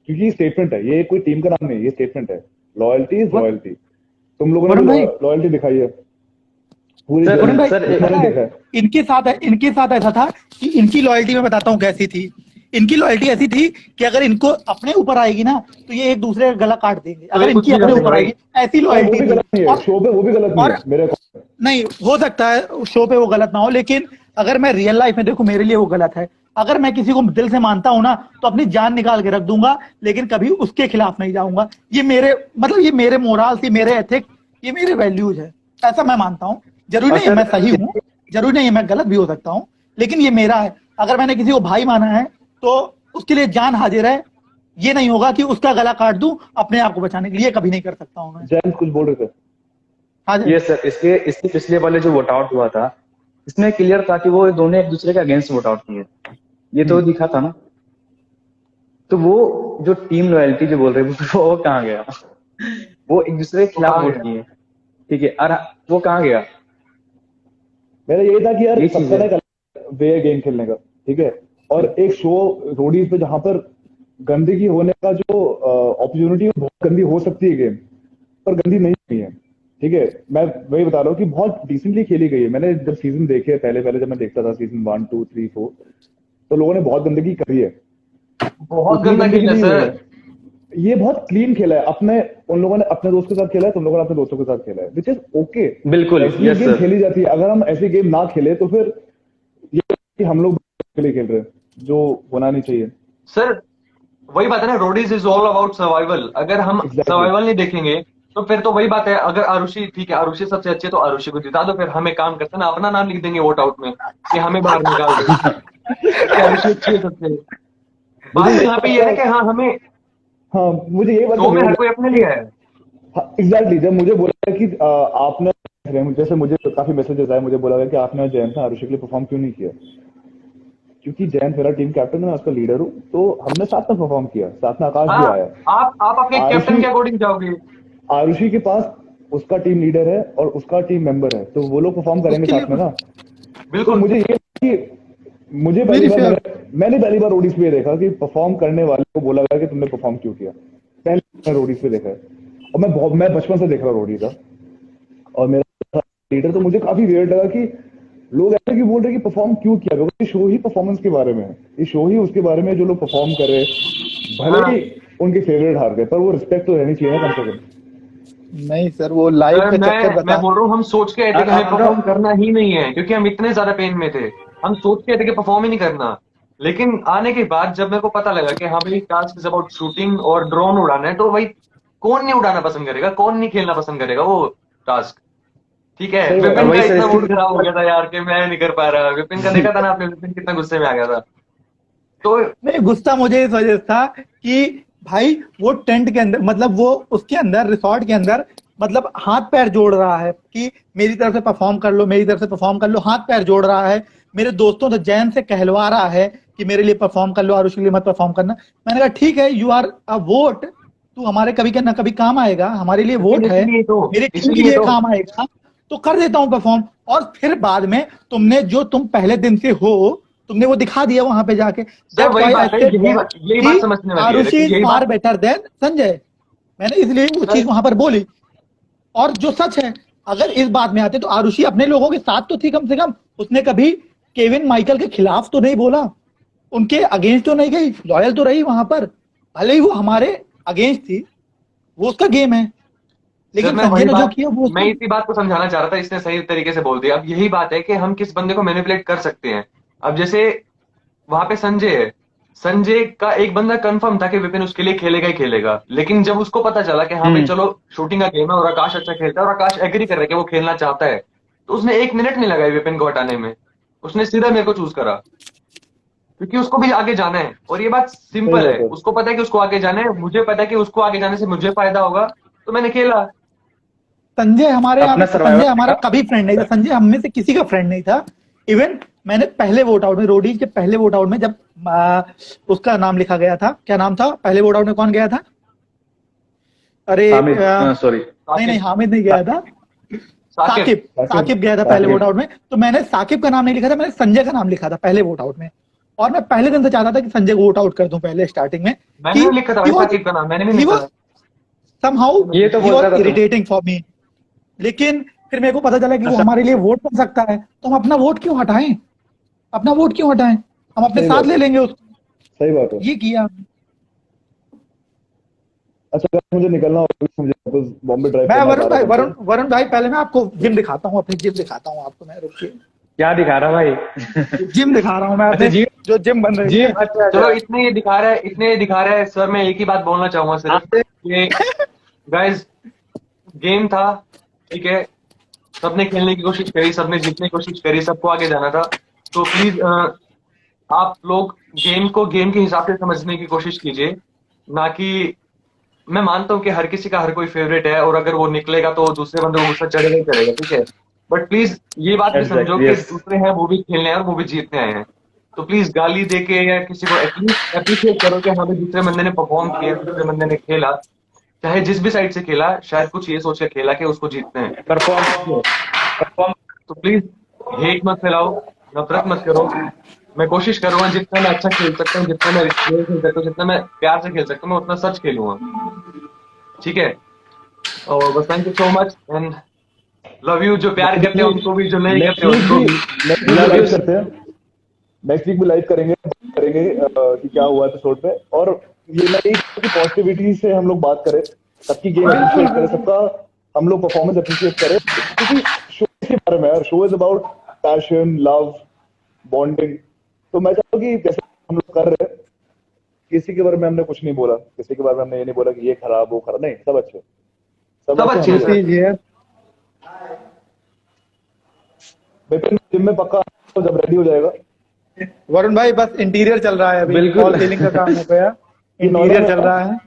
क्योंकि ये स्टेटमेंट है, ये कोई टीम का नाम नहीं है, ये स्टेटमेंट है, लॉयल्टी इज रॉयल्टी। तुम लोगों ने वरुण भी भाई, लॉयल्टी दिखाई है पूरी सर वरुण जर्नी, भाई सर जितना पता मैंने है, देखा है। इनके साथ ऐसा था कि इनकी लॉयल्टी मैं बताता हूँ कैसी थी। इनकी लॉयल्टी ऐसी थी कि अगर इनको अपने ऊपर आएगी ना, तो ये एक दूसरे का गला काट देंगे, तो अगर ये कुछ इनकी भी कर अपने देंगे ऊपर भाई। आएगी, ऐसी और वो लॉयल्टी भी थी। गलत नहीं है, शो पे वो भी गलत नहीं और है मेरे अकॉर्डिंग। नहीं हो सकता है शो पे वो गलत ना हो, लेकिन अगर मैं रियल लाइफ में देखूं, मेरे लिए वो गलत है। अगर मैं किसी को दिल से मानता हूं ना, तो अपनी जान निकाल के रख दूंगा, लेकिन कभी उसके खिलाफ नहीं जाऊंगा। ये मेरे, मतलब ये मेरे मोरल्स, ये मेरे एथिक, ये मेरे वैल्यूज है, ऐसा मैं मानता हूं। जरूरी और नहीं है सर मैं सही हूं, जरूरी नहीं है मैं गलत भी हो सकता हूं, लेकिन ये मेरा है। अगर मैंने किसी को भाई माना है, तो उसके लिए जान हाजिर है। ये नहीं होगा कि उसका गला काट दूं अपने आप को बचाने के लिए, कभी नहीं कर सकता हूं मैं। जैन कुछ बोल रहे थे। हाँ जी। ये सर, इसके इसके पिछले वाले जो वोट आउट हुआ था, इसमें क्लियर था कि वो दोनों एक दूसरे के अगेंस्ट वोट आउट किए, ये तो दिखा था ना। तो वो जो टीम लॉयल्टी जो बोल रहे हैं, वो कहाँ गया? वो एक दूसरे के तो खिलाफ कहाँ वोट गया? किए, ठीक है, और वो कहाँ गया? मेरा यही था कि यार ये चीज सबका ना है। एक वे है गेम खेलने का, ठीक है। और एक शो रोडीज पे जहां पर गंदगी होने का जो अपॉर्चुनिटी है, बहुत गंदी हो सकती है गेम, पर गंदी नहीं हुई है, ठीक है। मैं वही बता रहा हूँ कि बहुत डिसेंटली खेली गई है। मैंने जब सीजन देखे पहले पहले जब मैं देखता था सीजन 1 2 3 4, तो लोगों ने बहुत गंदगी करी है, बहुत उतनी गंदा गंदगी खेला नहीं हुई सर। है। ये बहुत क्लीन खेला है, अपने उन लोगों ने अपने दोस्त के साथ खेला है, तुम लोगों ने अपने दोस्तों के साथ खेला है, विच इज ओके। बिल्कुल, ऐसी यस गेम सर। खेली जाती है। अगर हम ऐसी गेम ना खेले तो फिर ये कि हम लोग के लिए खेल रहे हैं, जो होना नहीं चाहिए। सर वही बात है ना, Roadies is all about survival. अगर हम Exactly. सर्वाइवल नहीं देखेंगे तो फिर तो वही बात है, अगर आरुषि ठीक है, आरुषि सबसे अच्छी है तो आरुषि को जिता दो, फिर हम एक काम करते हैं ना, अपना नाम लिख देंगे वोट आउट में कि हमें बाहर निकाल दो कि आरुषि अच्छी है सबसे। बात तो यहाँ पे ये है कि हाँ हमें हाँ, मुझे ये बात शो में हर कोई अपने लिए है। एग्जैक्टली जब मुझे बोला कि आपने, जैसे मुझे काफी मैसेजेस आए, मुझे बोला गया कि आपने और जयंत आरुषि के लिए परफॉर्म क्यों नहीं किया, क्योंकि जयंत मेरा टीम कैप्टन है, मैं उसका लीडर हूँ, तो हमने साथ में परफॉर्म किया, साथ में आकाश भी हाँ, आया। आप अपने कैप्टन के अकॉर्डिंग जाओगे। आरुषि के पास उसका टीम लीडर है और उसका टीम मेंबर है, तो वो लोग परफॉर्म करेंगे उसके साथ में ना। तो बिल्कुल। मुझे ये कि मुझे पहली बार मैंने पहली बार रोडीज पे देखा कि परफॉर्म करने वाले को बोला गया कि तुमने परफॉर्म क्यों किया। पहले मैं रोडीज पे देखा है, और मैं बचपन से देख रहा हूँ रोडीज का, और मेरा लीडर, तो मुझे काफी वियर्ड लगा कि लोग ऐसे क्यों बोल रहे कि परफॉर्म क्यों किया, क्योंकि शो ही परफॉर्मेंस के बारे में है, ये शो ही उसके बारे में, जो लोग परफॉर्म कर रहे, भले ही उनके फेवरेट हार गए, पर वो रिस्पेक्ट तो रहनी चाहिए ना कम से कम। नहीं सर, वो लाइव का चक्कर मैं बता। बोल रहा हूँ, हम सोच के आए थे कि हमें परफॉर्म करना ही नहीं है, क्योंकि हम इतने ज्यादा पेन में थे, हम सोच के आए थे कि परफॉर्म ही नहीं करना। लेकिन आने के बाद जब मेरे को पता लगा कि हाँ भाई टास्क इज अबाउट शूटिंग और ड्रोन उड़ाना है, तो भाई कौन नहीं उड़ाना पसंद करेगा, कौन नहीं खेलना पसंद करेगा वो टास्क। ठीक है, सही बात है। विपिन का वही इतना सर, मूड खराब हो गया था यार कि मैं नहीं कर पा रहा। विपिन का देखा था ना आपने, विपिन कितना गुस्से में आ गया था। तो नहीं, गुस्सा मुझे इस वजह से था कि भाई वो टेंट के अंदर, मतलब वो उसके अंदर, रिसोर्ट के अंदर, मतलब हाथ पैर जोड़ रहा है कि मेरी तरफ से परफॉर्म कर लो, मेरी तरफ से परफॉर्म कर लो, हाथ पैर जोड़ रहा है, मेरे दोस्तों से, जैन से कहलवा रहा है कि मेरे लिए परफॉर्म कर लो, आरुषि के लिए मत परफॉर्म करना। मैंने कहा ठीक है, यू आर अ वोट, तू हमारे कभी के ना कभी काम आएगा, हमारे लिए वोट है, मेरे टीम के लिए काम आएगा, तो कर देता हूँ परफॉर्म। और फिर बाद में तुमने, जो तुम पहले दिन से हो, तुमने वो दिखा दिया वहां पे जाके। सर वही बात है, यही बात समझने वाली है, आरुषि इज यही फार बात। बेटर देन संजय, मैंने इसलिए वो चीज वहां पर बोली। और जो सच है, अगर इस बात में आते तो आरुषि अपने लोगों के साथ तो थी कम से कम, उसने कभी केविन माइकल के खिलाफ तो नहीं बोला, उनके अगेंस्ट तो नहीं गई, लॉयल तो रही वहां पर, भले ही वो हमारे अगेंस्ट थी, वो उसका गेम है। सर लेकिन मैं संजय वही ने जो बात, किया वो मैं इसी बात को समझाना चाह रहा था, इसने सही तरीके से बोल दिया। अब यही बात है कि हम किस बंदे को मैनिपुलेट कर सकते हैं। अब जैसे वहां पे संजय है, संजय का एक बंदा कंफर्म था कि विपिन उसके लिए खेलेगा ही खेलेगा, लेकिन जब उसको पता चला कि हाँ भाई चलो शूटिंग का गेम है और आकाश अच्छा खेलता है और आकाश एग्री कर रहा है कि वो खेलना चाहता है, तो उसने 1 मिनट नहीं लगाई विपिन को हटाने में, उसने सीधा मेरे को चूज करा, क्योंकि उसको भी आगे जाना है। और ये बात सिंपल है, उसको पता है कि उसको आगे जाना है, मुझे पता है कि उसको आगे जाने से मुझे फायदा होगा, तो मैंने खेला। संजय हमारे अपना संजय हमारा सर्वाइवल कभी फ्रेंड नहीं था, संजय हम में से किसी का फ्रेंड नहीं था। इवन मैंने पहले वोट आउट में, रोडीज के पहले वोट आउट में, जब उसका नाम लिखा गया था, क्या नाम था पहले वोट आउट में, कौन गया था? अरे हामिद, सॉरी, नहीं नहीं, हामिद नहीं गया था, साकिब साकिब गया था पहले वोट आउट में। तो मैंने साकिब का नाम नहीं लिखा था, मैंने संजय का नाम लिखा था पहले वोट आउट में। और मैं पहले दिन से चाहता था कि संजय को वोट आउट कर दूं पहले स्टार्टिंग में। मैंने नहीं लिखा था भाई साकिब का नाम, मैंने नहीं लिखा था। somehow ये तो he बोल was रहा था irritating for me। लेकिन फिर मेरे को पता चला कि वो हमारे लिए वोट कर सकता है, तो हम अपना वोट क्यों हटाएं, अपना वोट क्यों हटाएं, हम अपने सही साथ बात ले है। लेंगे उसको। सही बात है। ये किया। अच्छा, अगर मुझे निकलना होगा तो मुझे तो बॉम्बे ड्राइव मैं करना है वरुण 12 भाई, घंटे। वरुण भाई पहले मैं आपको जिम दिखाता हूँ, अपनी जिम दिखाता हूँ आपको, मैं रुकिए, क्या दिखा रहा भाई? जिम दिखा रहा हूँ मैं अच्छा अपने, जी, जो जिम बन रही जी, है। अच्छा चलो अच्छा। इतने ये दिखा रहा है, इतने ये दिखा रहा है सर, मैं एक ही बात बोलना चाहूंगा सिर्फ कि गाइस गेम था, ठीक है, सबने खेलने की कोशिश करी, सबने जीतने की कोशिश करी, सबको आगे जाना था। तो प्लीज आप लोग गेम को गेम के हिसाब से समझने की कोशिश कीजिए, ना कि, मैं मानता हूँ कि हर किसी का हर कोई फेवरेट है और अगर वो निकलेगा तो दूसरे बंदे को गुस्सा चढ़ेगा ही चढ़ेगा, ठीक है, बट प्लीज ये बात भी समझो कि Yes. दूसरे हैं वो भी खेलने आए और वो भी जीतने आए हैं। तो प्लीज गाली दे के या किसी को एटलीस्ट अप्रिशिएट करो कि हाँ भाई दूसरे बंदे ने परफॉर्म किया, दूसरे बंदे ने खेला, चाहे जिस भी साइड से खेला, शायद कुछ ये सोच के खेला कि उसको जीतना है। परफॉर्म तो प्लीज हेट मत फैलाओ, नफरत मत करो। मैं कोशिश करूंगा जितना मैं अच्छा खेल सकता हूँ, जितना मैं रिस्क खेल सकता हूँ, जितना मैं प्यार से खेल सकता हूँ, मैं उतना सच खेलूंगा, ठीक है। और बस thank you so much and love you, जो प्यार करते हैं उनको भी, जो नहीं करते नेक्स्ट वीक उनको भी भी। लाइव करते हैं, नेक्स्ट वीक भी लाइव करेंगे कि क्या हुआ एपिसोड में। और ये मैं एक पॉजिटिविटी से हम लोग बात करें, सबकी गेम अप्रिशिएट करें, सबका हम लोग परफॉर्मेंस अप्रिशिएट करें, क्योंकि शो के बारे में, show is about passion, love, bonding, तो मैं चाहता हूँ कि जैसे हम लोग कर रहे हैं, किसी के बारे में हमने कुछ नहीं बोला, किसी के बारे में हमने ये नहीं बोला कि ये खराब वो खराब, नहीं, सब अच्छे, सब सब अच्छे अच्छे हम हैं लोग। सर। प्रीति जी विपिन जिम में पक्का तो जब रेडी हो जाएगा। वरुण भाई बस इंटीरियर चल रहा है अभी, बिल्कुल। फॉल सीलिंग का काम हो गया, ये नोएडा इंटीरियर में चल है ना? रहा है।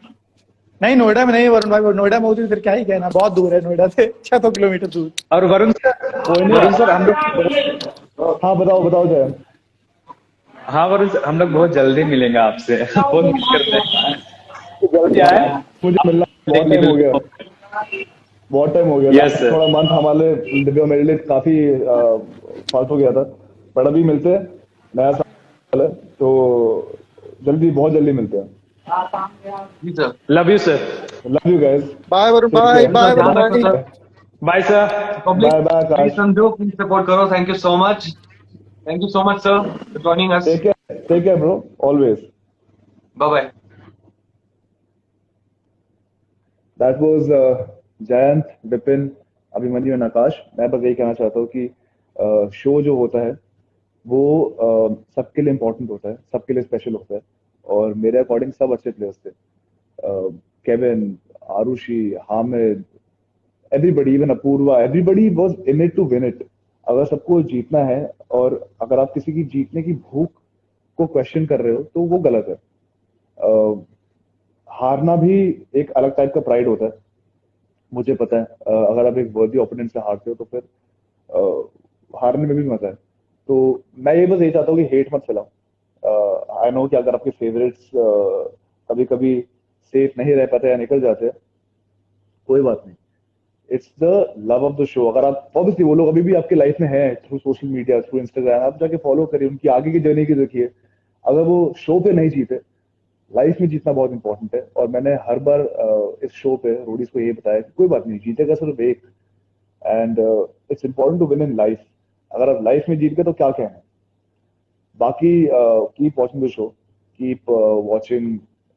नहीं नोएडा में नहीं वरुण भाई, वो नोएडा में होती तो फिर क्या ही कहना, बहुत दूर है नोएडा से 600 किलोमीटर दूर। और कोई नहीं। वरुण सर हम लोग, हाँ बताओ बताओ जय। हाँ वरुण सर हम लोग बहुत जल्दी मिलेंगे आपसे। बहुत मिस करते हैं। जल्दी आए, मुझे मिलना बहुत टाइम हो गया, बहुत टाइम हो गया। Yes last sir. थोड़ा मंथ हमारे लिए, मेरे लिए काफी फालतू गया था, पर अभी मिलते हैं, नया साल है तो जल्दी, बहुत जल्दी मिलते हैं। जी sir. Love you sir. Love you guys, bye Varun take भाई, केयर, बाय सर वरुण ध्यान रखो भाई। Sir. Bye sir. Public bye bye please Akash, समझो, प्लीज सपोर्ट करो। Thank you so much, thank you so much sir for joining us. Take care bro, always. Bye bye. That was Jayant, Vipin, Abhimanyu and Akash. मैं बस यही कहना चाहता हूँ कि शो जो होता है वो सबके लिए इम्पोर्टेंट होता है, सबके लिए स्पेशल होता है, और मेरे अकॉर्डिंग सब अच्छे प्लेयर्स थे। Kevin, Aarushi, Hamid, everybody, even Apurva, everybody was in it to win it. अगर सबको जीतना है, और अगर आप किसी की जीतने की भूख को क्वेश्चन कर रहे हो तो वो गलत है। अ, हारना भी एक अलग टाइप का प्राइड होता है, मुझे पता है। अगर आप एक वर्दी ओपोनेंट से हारते हो तो फिर हारने में भी मजा है। तो मैं ये बस यही चाहता हूँ कि हेट मत फैलाओ। आई नो कि अगर आपके फेवरेट्स कभी कभी सेफ नहीं रह पाते या निकल जाते हैं, कोई बात नहीं, it's the love of the show. अगर आप ऑब्वियसली, वो लोग अभी भी आपके लाइफ में है through social media, through Instagram, आप जाके फॉलो करिए, उनकी आगे की जर्नी की देखिए। अगर वो शो पे नहीं जीते, लाइफ में जीतना बहुत इंपॉर्टेंट है। और मैंने हर बार इस शो पे रोडीज को ये बताया कि कोई बात नहीं, जीतेगा सिर्फ एक, and it's important to win in life. अगर आप लाइफ में जीत गए तो क्या कहना है। बाकी keep watching the show, keep watching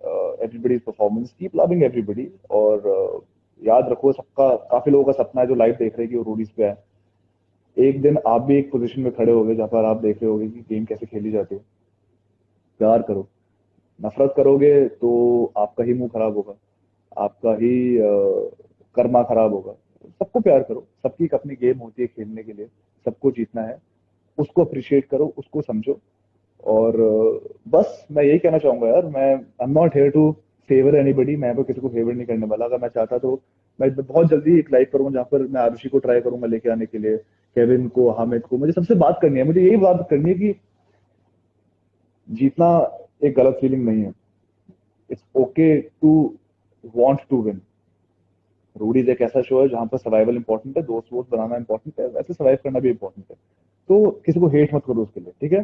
everybody's performance, keep loving everybody. और याद रखो, सबका, काफी लोगों का सपना है जो लाइव देख रहे हैं कि वो रोडीज पे है। एक दिन आप भी एक पोजीशन में खड़े होगे जहां पर आप देख रहे होगे कि गेम कैसे खेली जाती है। प्यार करो, नफरत करोगे तो आपका ही मुंह खराब होगा, आपका ही कर्मा खराब होगा। सबको प्यार करो, सबकी एक अपनी गेम होती है खेलने के लिए, सबको जीतना है, उसको अप्रिशिएट करो, उसको समझो। और बस मैं यही कहना चाहूंगा यार, मैं I am not here to favour anybody, मैं तो किसी को फेवर नहीं करने वाला। अगर मैं चाहता तो मैं बहुत जल्दी एक लाइव करूंगा जहां पर मैं आरुषि को ट्राई करूंगा लेके आने के लिए, केविन को, हामिद को। मुझे सबसे बात करनी है, मुझे यही बात करनी है कि जीतना एक गलत फीलिंग नहीं है। It's okay to want to win. Roadies एक ऐसा शो है जहां पर सर्वाइवल इंपॉर्टेंट है, दोस्त वोस्त बनाना इंपॉर्टेंट है, वैसे सर्वाइव करना भी इंपॉर्टेंट है। तो किसी को हेट मत करो उसके लिए, ठीक है।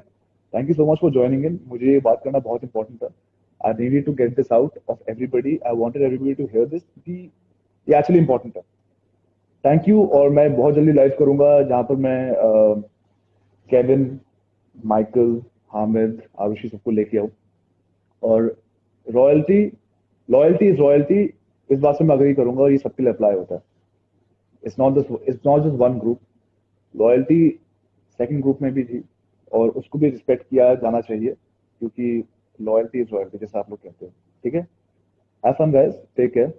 Thank you so much for joining in, मुझे ये बात करना बहुत इंपॉर्टेंट था। I needed to get this out of everybody, I wanted everybody to hear this कि ये एक्चुअली इंपॉर्टेंट है। Thank you. और मैं बहुत जल्दी लाइव करूंगा जहां पर मैं केविन, माइकल, हामिद, आरुषि सबको लेके आऊं। और रॉयल्टी, लॉयल्टी इज रॉयल्टी, इस बात से मैं अग्री करूंगा, और ये सबके लिए अप्लाई होता है। It's not just one group. Loyalty second group में भी थी, और उसको भी रिस्पेक्ट किया जाना चाहिए, क्योंकि लॉयल्टी इज रॉयल्टी, जैसे आप लोग कहते हो, ठीक है। Have fun guys, take care.